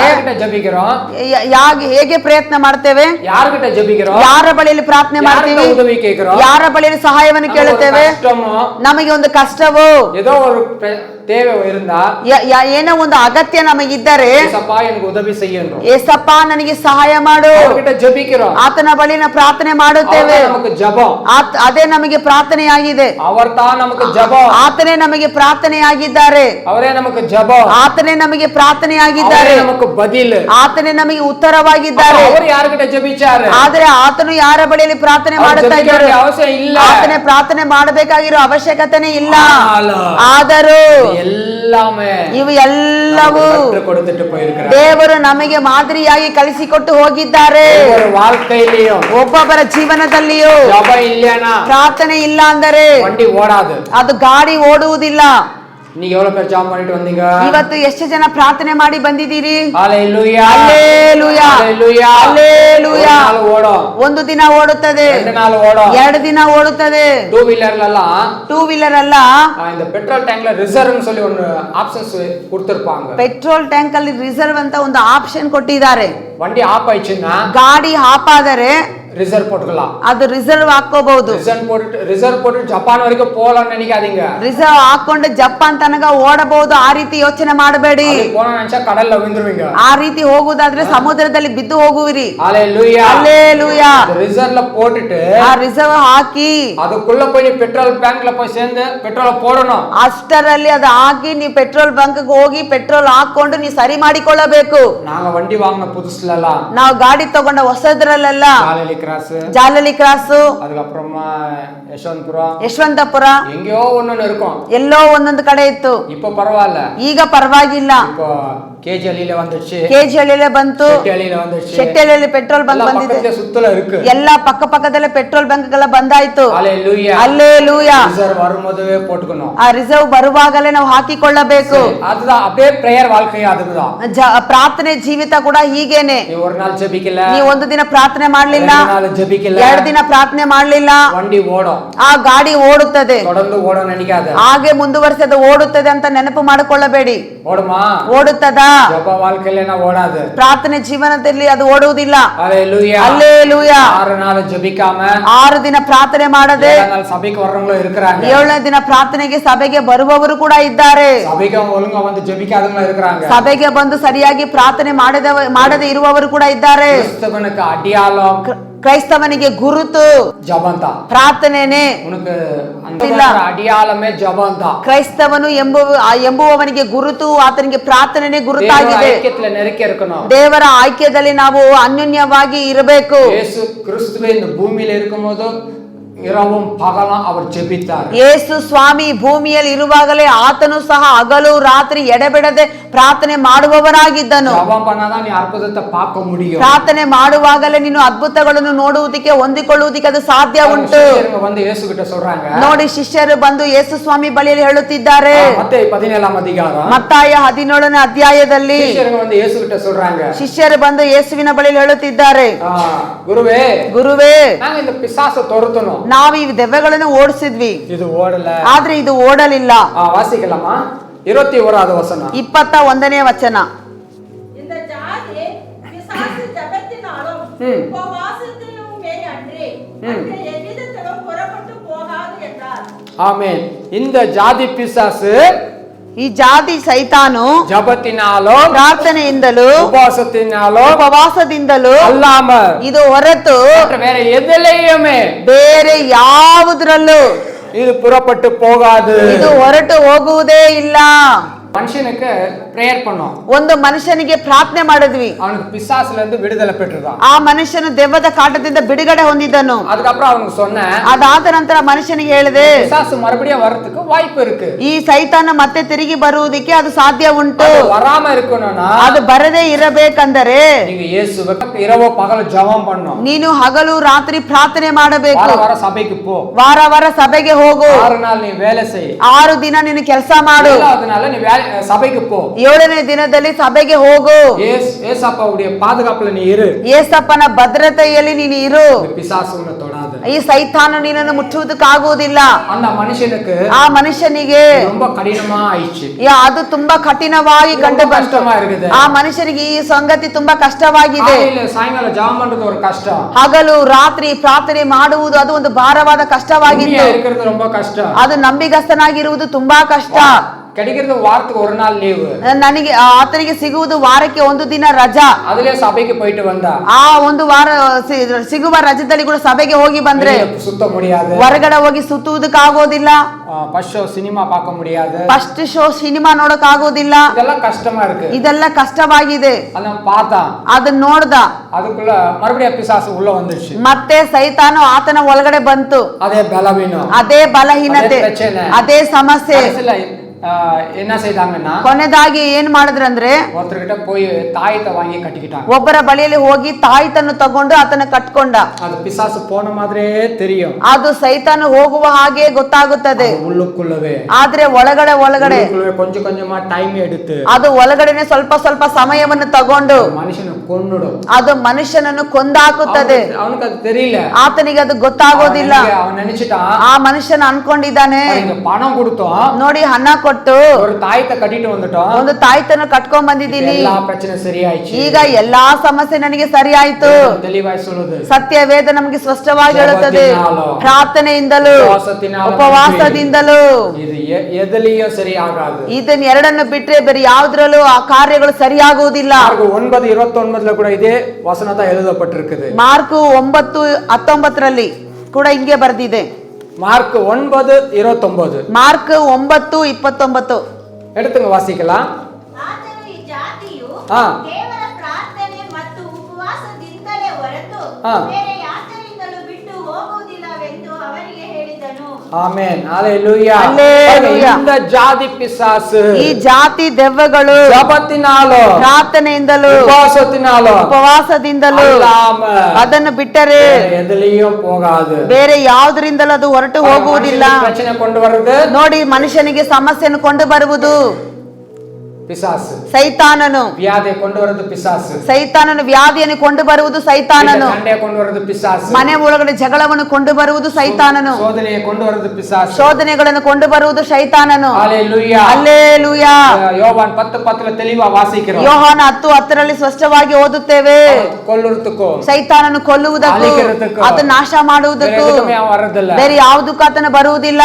ಹೇಗೆ ಪ್ರಯತ್ನ ಮಾಡ್ತೇವೆ? ಯಾರ ಬಳಿಯಲ್ಲಿ ಪ್ರಾರ್ಥನೆ ಮಾಡ್ತೀವಿ? ಯಾರ ಬಳಿಯಲ್ಲಿ ಸಹಾಯವನ್ನು ಕೇಳುತ್ತೇವೆ? ನಮಗೆ ಒಂದು ಕಷ್ಟವೋ ಏನೋ ಒಂದು ಅಗತ್ಯ ನಮಗಿದ್ದರೆ, ಏಸಪ್ಪ ನನಗೆ ಸಹಾಯ ಮಾಡು, ಆತನ ಬಳಿ ನಾವು ಪ್ರಾರ್ಥನೆ ಮಾಡುತ್ತೇವೆ. ಅದೇ ನಮಗೆ ಪ್ರಾರ್ಥನೆಯಾಗಿದೆ. ಆತನೇ ನಮಗೆ ಪ್ರಾರ್ಥನೆಯಾಗಿದ್ದಾರೆ. ಆತನೇ ನಮಗೆ ಪ್ರಾರ್ಥನೆಯಾಗಿದ್ದಾರೆ. ಆತನೇ ನಮಗೆ ಉತ್ತರವಾಗಿದ್ದಾರೆ. ಆದ್ರೆ ಆತನು ಯಾರ ಬಳಿಯಲ್ಲಿ ಪ್ರಾರ್ಥನೆ ಮಾಡುತ್ತಾ ಇದ್ದಾರೆ? ಆತನೇ ಪ್ರಾರ್ಥನೆ ಮಾಡಬೇಕಾಗಿರೋ ಅವಶ್ಯಕತೆನೇ ಇಲ್ಲ. ಆದರೂ ಇವು ಎಲ್ಲವೂ ದೇವರು ನಮಗೆ ಮಾದರಿಯಾಗಿ ಕಲಿಸಿಕೊಟ್ಟು ಹೋಗಿದ್ದಾರೆ. ಒಬ್ಬೊಬ್ಬರ ಜೀವನದಲ್ಲಿಯೂ ಪ್ರಾರ್ಥನೆ ಇಲ್ಲ ಅಂದರೆ ಅದು ಗಾಡಿ ಓಡುವುದಿಲ್ಲ. நீங்க எவ்வளவு பேர் ஜெபம் பண்ணிட்டு வந்தீங்க? ಇವತ್ತು ಎಷ್ಟು ಜನ ಪ್ರಾರ್ಥನೆ ಮಾಡಿ ಬಂದಿದ್ದೀರಿ? ஹalleluya ಹಲ್ಲೆಲೂಯಾ ஹalleluya ಹಲ್ಲೆಲೂಯಾ. ஒரு நாள் ஓடும், ಒಂದು ದಿನ ಓಡುತ್ತದೆ, 2 நாள் ஓடும், 2 ದಿನ ಓಡುತ್ತದೆ. டூ வீலர்ல எல்லாம் ಟೂ ವೀಲರ್ ಅಲ್ಲ, இந்த பெட்ரோல் டேங்க்ல ரிசர்வ்னு சொல்லி ஒன்னு ஆப்ஷன்ஸ் கொடுத்திருப்பாங்க. ಪೆಟ್ರೋಲ್ ಟ್ಯಾಂಕ್ ಅಲ್ಲಿ ರಿಸರ್ವ್ ಅಂತ ಒಂದು ಆಪ್ಷನ್ ಕೊಟ್ಟಿದ್ದಾರೆ. வண்டி ஆஃப் ஆயிடுச்சுன்னா ಗಾಡಿ ಆಫ್ ಆದರೆ ரிசர்வ் போட்டுக்கலாம். ಅದು ರಿಸರ್ವ್ ಹಾಕೋಬಹುದು. ರಿಸರ್ವ್ போட்டு ஜப்பான் வரைக்கும் போலாம்னு நினைக்காதீங்க. ರಿಸರ್ವ್ ಹಾಕೊಂಡು ಜಪಾನ್ ತನಕ ಓಡಬಹುದು, ಆ ರೀತಿ ಯೋಚನೆ ಮಾಡಬೇಡಿ. போனா நினைச்சா கடல்ல விழுந்துருவீங்க. ಆ ರೀತಿ ಹೋಗುವುದಾದ್ರೆ ಸಮುದ್ರದಲ್ಲಿ ಬಿದ್ದು ಹೋಗುವಿರಿ. ஹalleluya ಹಲ್ಲೆಲೂಯಾ. ரிசர்வ்ல போட்டுட்டு ಆ ರಿಸರ್ವ್ ಹಾಕಿ அதுக்குள்ள போய் நீ பெட்ரோல் ಬ್ಯಾಂಕ್ல போய் சேர்ந்து பெட்ரோல் போடணும். ಅಷ್ಟರಲ್ಲಿ ಅದು ಹಾಕಿ ನೀವು ಪೆಟ್ರೋಲ್ ಬಂಕ್ಗೆ ಹೋಗಿ ಪೆಟ್ರೋಲ್ ಹಾಕೊಂಡು ನೀವು ಸರಿ ಮಾಡಿಕೊಳ್ಳಬೇಕು. நாங்க வண்டி வாங்கின புதுசுல ನಾವು ಗಾಡಿ ತಗೊಂಡ ಹೊಸದ್ರಲ್ಲೆಲ್ಲ ಜಾಲಲಿ ಕ್ರಾಸ್, அதுக்கப்புறமா ಯಶವಂತಪುರ எங்கேயೋ ஒண்ணு இருக்கும், ಎಲ್ಲೋ ಒಂದೊಂದು ಕಡೆ ಇತ್ತು. இப்போ பரவாயில்ல, ಈಗ ಪರವಾಗಿಲ್ಲ. இப்போ ಕೆಜಿಹಳ್ಳಿல வந்துச்சு, ಕೆಜಿಹಳ್ಳಿಲೆ ಬಂತು, ಶೆಟ್ಟಿಹಳ್ಳಿல வந்துச்சு, ಶೆಟ್ಟಿಹಳ್ಳಿಯಲ್ಲಿ ಪೆಟ್ರೋಲ್ ಬಂಕ್ ಬಂದಿದೆ, பக்கத்துல சுத்தல இருக்கு, ಎಲ್ಲ ಪಕ್ಕ ಪಕ್ಕದಲ್ಲೇ ಪೆಟ್ರೋಲ್ ಬಂಕ್ಗಳ ಬಂದಾಯ್ತು. ஹalleluya ಹಲ್ಲೆಲೂಯಾ. ರಿಸರ್ವ್ வரும்போதே போட்டுக்கணும். ಆ ರಿಸರ್ವ್ ಬರುವಾಗಲೇ ನಾವು ಹಾಕಿಕೊಳ್ಳಬೇಕು. அதுதான் அப்படியே பிரேயர் வாழ்க்கை அதுதான். ಪ್ರಾರ್ಥನೆ ಜೀವಿತ ಕೂಡ ಹೀಗೇನೆ. ನೀವು ஒரு நாள் ஜெபிக்கல, ನೀವು ಒಂದು ದಿನ ಪ್ರಾರ್ಥನೆ ಮಾಡಲಿಲ್ಲ, 2 நாள் ஜெபிக்கல, 2 ದಿನ ಪ್ರಾರ್ಥನೆ ಮಾಡಲಿಲ್ಲ, வண்டி ஓடும், ಆ ಗಾಡಿ ಓಡುತ್ತದೆ. தொடர்ந்து ஓடும் நினைக்காத, ಹಾಗೆ ಮುಂದುವರಿಸದೆ ಓಡುತ್ತದೆ ಅಂತ ನೆನಪು ಮಾಡಿಕೊಳ್ಳಬೇಡಿ. ஓடுமா? ಓಡುತ್ತದಾ? ஜெப வாழ்க்கையில ஓடாது. ಪ್ರಾರ್ಥನೆ ಜೀವನದಲ್ಲಿ ಅದು ಓಡುವುದಿಲ್ಲ. ஹalleluya ಹಲ್ಲೆಲೂಯಾ. 6 நாள் ஜெபிக்காம 6 ದಿನ ಪ್ರಾರ್ಥನೆ ಮಾಡದೆ 7 நாள் ಸಭೆಗೆ வரவங்களும் இருக்காங்க. 7ನೇ ದಿನ ಪ್ರಾರ್ಥನೆಗೆ ಸಭೆಗೆ ಬರುವವರು ಕೂಡ ಇದ್ದಾರೆ. ಸಭೆಗೆ ಒಳಂಗ வந்து ஜெபிக்காதவங்க இருக்காங்க. ಸಭೆಗೆ ಬಂದು ಸರಿಯಾಗಿ ಪ್ರಾರ್ಥನೆ ಮಾಡದೆ ಇರುವವರು ಕೂಡ ಇದ್ದಾರೆ. ಕ್ರಿಸ್ತವನಿಗೆ ಅಡಿಯಾಲಂ, ಕ್ರೈಸ್ತವನಿಗೆ ಗುರುತು ಜಪಂತ, ಪ್ರಾರ್ಥನೆನೇ. ಉನಗೆ அந்த ಅಡಿಯಾಲಮೇ ಜಪಂತ. ಕ್ರೈಸ್ತವನು ಎಂಬುವವನಿಗೆ ಗುರುತು, ಆತನಿಗೆ ಪ್ರಾರ್ಥನೆನೇ ಗುರುತಾಗಿದೆ. ದೇವರ ಆಯ್ಕೆಯಲ್ಲಿ ನಾವು ಅನ್ಯೋನ್ಯವಾಗಿ ಇರಬೇಕು. ಯೇಸು ಕ್ರಿಸ್ತುವೇ இந்த பூமியில இருக்கும்போது இரவும் பகலும் அவர் ஜெபித்தார். ಯೇಸು ಸ್ವಾಮಿ ಭೂಮಿಯಲ್ಲಿ ಇರುವಾಗಲೇ ಆತನು ಸಹ ಹಗಲು ರಾತ್ರಿ ಎಡೆಬಿಡದೆ ಪ್ರಾರ್ಥನೆ ಮಾಡುವವರಾಗಿದ್ದನು. ஜெபம் பண்ணாதான் நீ அற்புதத்தை பார்க்க முடியும். ಪ್ರಾರ್ಥನೆ ಮಾಡುವಾಗಲೇ ನೀನು ಅದ್ಭುತಗಳನ್ನು ನೋಡುವುದಕ್ಕೆ ಹೊಂದಿಕೊಳ್ಳುವುದಕ್ಕೆ ಅದು ಸಾಧ್ಯ ಉಂಟು. வந்து ಯೇಸು கிட்ட சொல்றாங்க. ನೋಡಿ, ಶಿಷ್ಯರು ಬಂದು ಯೇಸು ಸ್ವಾಮಿ ಬಳಿಯಲ್ಲಿ ಹೇಳುತ್ತಿದ್ದಾರೆ. ಮತ್ತಾಯ 17ನೇ ಅಧ್ಯಾಯ, ಮತ್ತಾಯ 17ನೇ ಅಧ್ಯಾಯದಲ್ಲಿ ಶಿಷ್ಯರು வந்து ಯೇಸು கிட்ட சொல்றாங்க. ಶಿಷ್ಯರು ಬಂದು ಯೇಸುವಿನ ಬಳಿಯಲ್ಲಿ ಹೇಳುತ್ತಿದ್ದಾರೆ, ಗುರುವೇ ಗುರುವೇ, ನಾವು இந்த பிசாசை துரத்தணும். ನಾವು ಈ ದೆವ್ವಗಳನ್ನು ಓಡಿಸಿದ್ವಿ, ಇದು ಓಡಲ್ಲ, ಆದ್ರೆ ಇದು ಓಡಲಿಲ್ಲ. ವಾಸಿಕಲಮ್ಮ 21வது ವಚನ, 21ನೇ ವಚನ. இந்த ஜாதி பிசாசு ஜெபத்தினாலும் உபவாசத்திலுமே அன்றி மற்ற எவ்விதத்திலும் புறப்பட்டு போகாது என்றார். ஆமென். இந்த ஜாதி பிசாசு, ಈ ಜಾತಿ ಸೈತಾನು ಜಪத்தினாಲೋ ಪ್ರಾರ್ಥನೆಯಿಂದಲೂ ಉಪವಾಸದಿಂದಲೂ ಅಲ್ಲಾಮ ಇದು ಹೊರತು ಬೇರೆ ಎದೆಲೆಯುಮೇ ಬೇರೆ ಯಾವುದರಲ್ಲೂ ಇದು ಪುರಪಟ್ಟು போகாது, ಇದು ಹೊರಟು ಹೋಗುವುದೇ ಇಲ್ಲ. மனுஷனுக்கு பிரேயர் பண்ணோம், ಒಂದು ಮನುಷ್ಯನಿಗೆ ಪ್ರಾರ್ಥನೆ ಮಾಡಿದ್ವಿ, அவனுக்கு பிசாசுல இருந்து விடுதலை பெற்றுதான். ಆ ಮನುಷ್ಯನು ದೆವ್ವದ ಕಾಟದಿಂದ ಬಿಡುಗಡೆ ಹೊಂದಿದನು. அதுக்கப்புறம் அவனுக்கு சொன்னேன், ಅದಾದ ನಂತರ ಮನುಷ್ಯನಿಗೆ ಹೇಳಿದೆ, பிசாசு மறுபடியும் வரதுக்கு வாய்ப்பு இருக்கு. ಈ ಸೈತಾನ ಮತ್ತೆ ತಿರುಗಿ ಬರುವುದಕ್ಕೆ ಅದು ಸಾಧ್ಯ ಉಂಟು. வராம இருக்கணும்னா, ಅದು ಬರದೇ ಇರಬೇಕಂದರೆ நீங்க இயேசுவுக்கு இரவு பகல் ஜெபம் பண்ணணும். ನೀನು ಹಗಲು ರಾತ್ರಿ ಪ್ರಾರ್ಥನೆ ಮಾಡಬೇಕು. வார சபைக்கு போ, ವಾರ ವಾರ ಸಭೆಗೆ ಹೋಗು. 6 நாள் நீ வேலை செய், 6 ದಿನ ನೀನು ಕೆಲಸ ಮಾಡು. 7வது நாள் நீ சபைக்கு போ. 7ನೇ ದಿನದಲ್ಲಿ ಸಭೆಗೆ ಹೋಗು. ஏசப்பாவுடைய பாதுகாப்புல நீ இரு. ಯೇಸಪ್ಪನ ಭದ್ರತೆಯಲ್ಲಿ ನೀನು ಇರು. பிசாசு உன்னை தொடாது. ಈ ಸೈತಾನ ನಿನ್ನನ್ನು ಮುಟ್ಟುವುದಕ್ಕಾಗುವುದಿಲ್ಲ. அந்த மனுஷனுக்கு ಆ ಮನುಷ್ಯನಿಗೆ ரொம்ப ಕಠಿಣமா ಆಯಿತು. ಅದು ತುಂಬಾ ಕಠಿಣವಾಗಿ ಕಂಡು ಬಂತು. ಆ ಮನುಷ್ಯನಿಗೆ ಈ ಸಂಗತಿ ತುಂಬಾ ಕಷ್ಟವಾಗಿದೆ. ಸಾಯಂಕಾಲ ಜಪ ಮಾಡೋದು ஒரு ಕಷ್ಟ, ಹಗಲು ರಾತ್ರಿ ಪ್ರಾರ್ಥನೆ ಮಾಡುವುದು ಅದು ಒಂದು ಭಾರವಾದ ಕಷ್ಟವಾಗಿತ್ತು. ரொம்ப ಕಷ್ಟ, ಅದು ನಂಬಿಗಸ್ತನಾಗಿರುವುದು ತುಂಬಾ ಕಷ್ಟ. கிடைக்கிறது வாரத்துக்கு ஒரு நாள் லீவு. ನನಗೆ ಆತನಿಗೆ ಸಿಗುವುದು ವಾರಕ್ಕೆ ಒಂದು ದಿನ ರಜಾ. ಅದಲೇ ಸಭೆಗೆ போயிட்டு வந்தா, ಆ ಒಂದು ವಾರ ಸಿಗುವ ರಜದಲ್ಲಿ ಕೂಡ ಸಭೆಗೆ ಹೋಗಿ ಬಂದ್ರೆ ಸುತ್ತ முடியாது, ಹೊರಗಡೆ ಹೋಗಿ ಸುತ್ತುವುದಕ್ಕಾಗೋದಿಲ್ಲ. ಫಸ್ಟ್ ಶೋ ಸಿನಿಮಾ பார்க்க முடியாது, ಫಸ್ಟ್ ಶೋ ಸಿನಿಮಾ ನೋಡಕ್ ಆಗೋದಿಲ್ಲ. ಇದೆಲ್ಲ ಕಷ್ಟமா இருக்கு, ಇದೆಲ್ಲ ಕಷ್ಟವಾಗಿದೆ. ಅದನ್ನ பார்த்தா, ಅದನ್ನ ನೋಡ್ದ, ಅದಕ್ಕುள்ள மறுபடியும் பிசாசு உள்ள வந்துருச்சு. ಮತ್ತೆ ಸೈತಾನು ಆತನ ಒಳಗಡೆ ಬಂತು. ಅದೇ ಬಲಹೀನ, ಅದೇ ಬಲಹೀನತೆ, ಅದೇ ಸಮಸ್ಯೆ. என்ன செய்தாங்கன்னா ಕೊನೆದಾಗಿ ಏನ್ ಮಾಡಿದ್ರಂದ್ರೆ ஒருத்தர்கிட்ட போய் தாயத்தை வாங்கி கட்டிக்கிட்டாங்க. ಒಬ್ಬರ ಬಳಿಯಲ್ಲಿ ಹೋಗಿ ತಾಯಿತನ್ನು ತಗೊಂಡು ಆತನ ಕಟ್ಕೊಂಡ. அது பிசாசு போன மாதிரியே தெரியும். ಅದು ಸೈತಾನ ಹೋಗುವ ಹಾಗೆ ಗೊತ್ತಾಗುತ್ತದೆ. உள்ளுக்குள்ளவே ಆದ್ರೆ ಒಳಗಡೆ கொஞ்சம் கொஞ்சமா டைம் எடுத்து ಅದು ಒಳಗಡೆನೆ ಸ್ವಲ್ಪ ಸ್ವಲ್ಪ ಸಮಯವನ್ನು ತಗೊಂಡು ಮನುಷ್ಯನ ಕೊಂಡುಡು. ಅದು ಮನುಷ್ಯನನ್ನು ಕೊಂದಾಕುತ್ತದೆ. ಅವನಿಗೆ ಅದು தெரியல. ಆತನಿಗೆ ಅದು ಗೊತ್ತಾಗೋದಿಲ್ಲ. ಅವನು ನೆನೆಸಿட்டான். ಆ ಮನುಷ್ಯನ ಅನ್ಕೊಂಡಿದ್ದಾನೆ பணம் கொடுத்தோம், ನೋಡಿ ಹಣ ಕೊಟ್ಟು ஒரு தாயத்தை கட்டிட்டு வந்துட்டோம், ಒಂದು ತಾಯಿತನ ಕಟ್ಕೊಂಡ್ ಬಂದಿದ್ದೀನಿ, எல்லா பிரச்சனை சரியாயிச்சு, ಈಗ ಎಲ್ಲಾ ಸಮಸ್ಯೆ ನನಗೆ ಸರಿಯಾಯ್ತು. தெளிவாய் சொல்லுது. ಸತ್ಯವೇದ ನಮಗೆ ಸ್ಪಷ್ಟವಾಗಿ ಹೇಳುತ್ತದೆ. ಪ್ರಾರ್ಥನೆಯಿಂದಲೂ ಉಪವಾಸದಿಂದಲೂ ಇದು ಎದಲಿಯೂ ಸರಿಯಾಗದು. ಇದನ್ನ ಎರಡನ್ನು ಬಿಟ್ರೆ ಬೇರೆ ಯಾವುದ್ರಲ್ಲೂ ಆ ಕಾರ್ಯಗಳು ಸರಿಯಾಗುವುದಿಲ್ಲ. 9:29 ಕೂಡ ಇದೇ ವಚನ எழுதப்பட்டிருக்குது. ಮಾರ್ಕ್ 9:19 ಕೂಡ ಹಿಂಗೆ ಬರೆದಿದೆ. மார்க் 9:29. ಮಾರ್ಕ್ 9:29 எடுத்துங்க வாசிக்கலாம். ಆತನು ಈ ಜಾತಿಯು ಹಾ. ದೇವರ ಪ್ರಾರ್ಥನೆ ಮತ್ತು ಉಪವಾಸದಿಂದಲೇ ಹೊರತು ಹಾ. ಬೇರೆ ಯಾತರಿಂದಲೂ ಬಿಟ್ಟು ಹೋಗುವುದಿಲ್ಲವೆಂದು ಅವರಿಗೆ ಹೇಳಿದನು. ಆಮೆನ್. ಹalleluya. ಹalleluya. இந்த ஜாதி பிசாசு ಈ ಜಾತಿ ದೆವ್ವಗಳು ಜಪತ್ತಿನಾಲೋ ಪ್ರಾರ್ಥನೆಯಿಂದಲೂ ಉಪವಾಸದಿಂದಲೂ ಅದನ್ನು ಬಿಟ್ಟರೆ ಎದಲಿಯೂ ಹೋಗಾದು. ಬೇರೆ ಯಾವುದರಿಂದಲೂ ಅದು ಹೊರಟು ಹೋಗುವುದಿಲ್ಲ. ಪ್ರಚನೆ ಕೊಂಡು ಬರುವುದು ನೋಡಿ, ಮನುಷ್ಯನಿಗೆ ಸಮಸ್ಯೆಯನ್ನು ಕೊಂಡು ಬರುವುದು ಪಿಸಾಸು. ಸೈತಾನನು ವ್ಯಾಧಿ ಕೊಂಡು ಬರುವುದು ಪಿಸಾಸು. ಸೈತಾನನು ವ್ಯಾಧಿಯನ್ನು ಕೊಂಡು ಬರುವುದು ಸೈತಾನನು. ಸಂಡೆ ಕೊಂಡು ಬರುವುದು ಪಿಸಾಸು. ಮನೆ ಒಳಗಡೆ ಜಗಳವನ್ನು ಕೊಂಡು ಬರುವುದು ಸೈತಾನನು. ಶೋಧನೆ ಕೊಂಡು ಬರುವುದು ಪಿಸಾಸು. ಶೋಧನೆಗಳನ್ನು ಕೊಂಡು ಬರುವುದು ಸೈತಾನನು. ಹalleluya. ಹalleluya. யோவான் 10:10 தெளிவா வாசிக்கிறோம். ಯೋಹಾನ 10:10 ಸ್ಪಷ್ಟವಾಗಿ ಓದುತ್ತೇವೆ. ಕೊಲ್ಲುವುದಕ್ಕೂ ಸೈತಾನನು ಕೊಲ್ಲುವುದಕ್ಕೂ ಅದು ನಾಶ ಮಾಡುವುದಕ್ಕೂ ಬೇರೆ ಯಾವುದಕ್ಕೂ ಆತನ ಬರುವುದಿಲ್ಲ.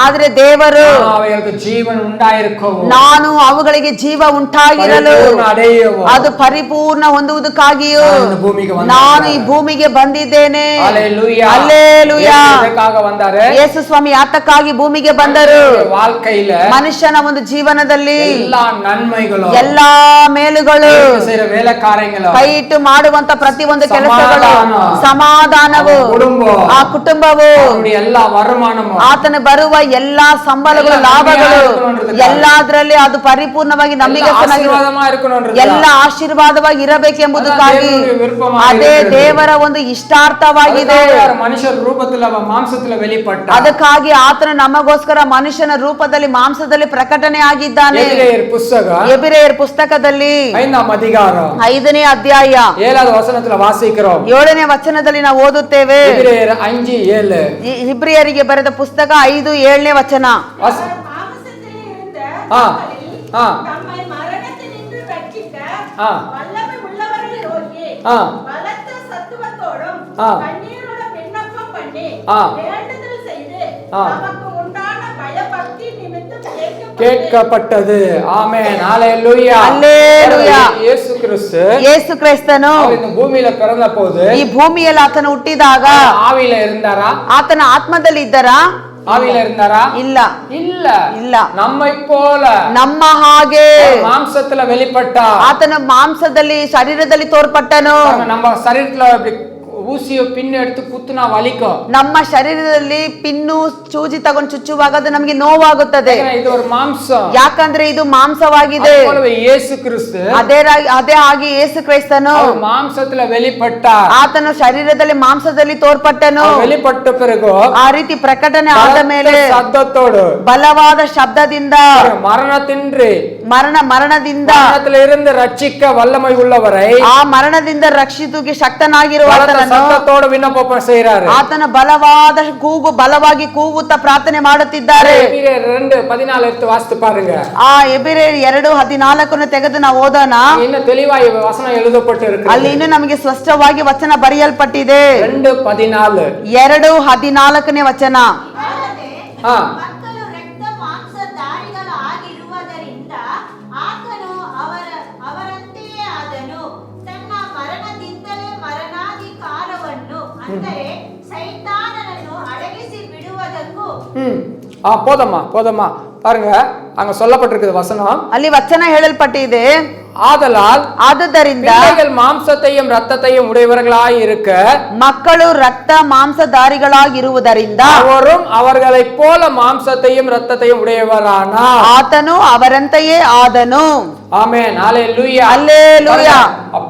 ಆದ್ರೆ ದೇವರು ಅವರಿಗೆ ಜೀವನ ಉಂಟಾಗಿರಬೇಕು, ನಾನು ಅವುಗಳಿಗೆ ಜೀವ ಉಂಟಾಗಿರಲು ಅದು ಪರಿಪೂರ್ಣ ಹೊಂದುವುದಕ್ಕಾಗಿಯೂ ನಾನು ಈ ಭೂಮಿಗೆ ಬಂದಿದ್ದೇನೆ. ಹಲ್ಲೆಲೂಯಾ. ಯೇಸು ಸ್ವಾಮಿ ಯಾತಕ್ಕಾಗಿ ಭೂಮಿಗೆ ಬಂದರು? ಮನುಷ್ಯನ ಒಂದು ಜೀವನದಲ್ಲಿ ಎಲ್ಲಾ ಮೇಲುಗಳು, ಕೈ ಇಟ್ಟು ಮಾಡುವಂತ ಪ್ರತಿ ಒಂದು ಕೆಲಸಗಳು, ಸಮಾಧಾನವು, ಆ ಕುಟುಂಬವು, ಆತನ ಬರುವ ಎಲ್ಲಾ ಸಂಬಳಗಳು, ಲಾಭಗಳು, ಎಲ್ಲಾದ್ರಲ್ಲಿ ಅದು ಪರಿಪೂರ್ಣವಾಗಿ ಎಲ್ಲ ಆಶೀರ್ವಾದವಾಗಿ ಇರಬೇಕೆಂಬುದಕ್ಕಾಗಿ ಅದೇ ದೇವರ ಒಂದು ಇಷ್ಟಾರ್ಥವಾಗಿದೆ. ಮನುಷ್ಯ ರೂಪದಲ್ಲಿ ಮಾಂಸದಲ್ಲಿ வெளிப்பட்ட ಅದಕ್ಕಾಗಿ ಆತನು ನಮಗೋಸ್ಕರ ಮನುಷ್ಯನ ರೂಪದಲ್ಲಿ ಮಾಂಸದಲ್ಲಿ ಪ್ರಕಟಣೆ ಆಗಿದ್ದಾನೆ. ಎಬ್ರಿಯರ್ ಪುಸ್ತಕದಲ್ಲಿ 5ನೇ ಅಧ್ಯಾಯ 7ನೇ ವಚನದಲ್ಲಿ ನಾವು ಓದುತ್ತೇವೆ. ಇಬ್ರಿಯರಿಗೆ ಬರೆದ ಪುಸ್ತಕ 5:7ನೇ ವಚನ. நம்மை மரணத்தினின்று ரட்சிக்க வல்லமை உள்ளவரை நோக்கி பலத்த சத்துவத்தோடும் கண்ணீரோடும் விண்ணப்பம் பண்ணி வேண்டுதல் செய்து நமக்கு உண்டான பயபக்தி நிமித்தம் கேட்கப்பட்டது. ಆಮೆನ್. ஹalleluya. ஹalleluya. ಯೇಸು ಕ್ರಿಸ್ತನು இந்த ಭೂಮಿಯಲ್ಲಿ பிறந்தபோது ಈ ಭೂಮಿಯಲ್ಲಿ ಆತನು ಹುಟ್ಟಿದಾಗ ಆವಿಯಲ್ಲಿ ಇದ್ದಾರಾ? ಆತನ ಆತ್ಮದಲ್ಲಿ ಇದ್ದಾರಾ? ಆವಿಯಲ್ಲಿ ಇದ್ದಾರಾ? ಇಲ್ಲ ಇಲ್ಲ ಇಲ್ಲ. நம்மை போல ನಮ್ಮ ಹಾಗೆ ಮಾಂಸದಲ್ಲಿ வெளிப்பட்ட ಆತನ ಮಾಂಸದಲ್ಲಿ ಶರೀರದಲ್ಲಿ ತೋರ್ಪಟ್ಟನು. ನಮ್ಮ ಶರೀರದಲ್ಲಿ ஊசிய பின்னு எடுத்து குத்துனா வலிக்கும். ನಮ್ಮ ಶರೀರದಲ್ಲಿ ಪಿನ್ನು ಚೂಜಿ ತಗೊಂಡು ಚುಚ್ಚುವಾಗ ಅದು ನಮಗೆ ನೋವಾಗುತ್ತದೆ. ಇದು ಒಂದು ಮಾಂಸ, ಯಾಕಂದ್ರೆ ಇದು ಮಾಂಸವಾಗಿದೆ. ಯೇಸು ಕ್ರಿಸ್ತ ಅದೇ ಆಗಿ ಯೇಸು ಕ್ರಿಸ್ತನು ಮಾಂಸದಲ್ಲಿ வெளிப்பட்ட ಆತನು ಶರೀರದಲ್ಲಿ ಮಾಂಸದಲ್ಲಿ ತೋರ್ಪಟ್ಟನು. வெளிப்பட்ட பிறகு ಆ ರೀತಿ ಪ್ರಕಟಣೆ ಆದ ಮೇಲೆ ಶಬ್ದத்தோடு ಬಲವಾದ ಶಬ್ದದಿಂದ ಮರಣದಿಂದ ಇருந்து ರಕ್ಷಿக்க ವಲ್ಲಮೈ ಉಳ್ಳವರೈ ಆ ಮರಣದಿಂದ ರಕ್ಷಿಸುವಿಕೆ ಶಕ್ತನಾಗಿರುವ ಸತ್ತೋಡು ವಿನ್ನಪ செய்றாரு. ಆತನ ಬಲವಾದ ಕೂಗು ಬಲವಾಗಿ ಕೂಗುತ್ತಾ ಪ್ರಾರ್ಥನೆ ಮಾಡುತ್ತಿದ್ದಾರೆ. 2:14 எடுத்து வாசித்து பாருங்க. ಆ ಎಬ್ರಿಯರ್ 2:14 ತೆಗೆದು ನಾವು ಓದೋಣ. ಇನ್ನು ತಿಳಿವಾಗಿ ವಚನ எழுதப்பட்டிருக்கு. ಅಲ್ಲಿ ಇನ್ನು ನಮಗೆ ಸ್ಪಷ್ಟವಾಗಿ ವಚನ ಬರೆಯಲ್ಪಟ್ಟಿದೆ. 2:14 ವಚನ. ಮಕ್ಕಳು ರಕ್ತ ಮಾಂಸಧಾರಿಗಳಾಗಿರುವುದರಿಂದ ಆತನು ಅವರಂತೆಯೇ ಆದನು. ತನ್ನ ಮರಣದಿಂದಲೇ ಮರಣಾಧಿಕಾರವನ್ನು ಅಂದರೆ ಸೈತಾನನನ್ನು ಅಡಗಿಸಿ ಬಿಡುವುದಕ್ಕೂ போதம்மா பாருங்க. அங்க சொல்லப்பட்டிருக்குது வசனம். ಅಲ್ಲಿ ವಚನ ಹೇಳಲ್ಪಟ್ಟಿದೆ, ಆದುದರಿಂದ பிள்ளைகள் மாம்சத்தையும் ரத்தத்தையும் உடையவர்களாய் இருக்க ಮಕ್ಕಳು ರಕ್ತ ಮಾಂಸಧಾರಿಗಳಾಗಿರುವುದರಿಂದ அவரும் அவர்களைப் போல மாம்சத்தையும் ரத்தத்தையும் உடையவரானார். ಆತನು ಅವರಂತೆಯೇ ಆದನು. ஆமென். ஹalleluya. அல்லேலூயா.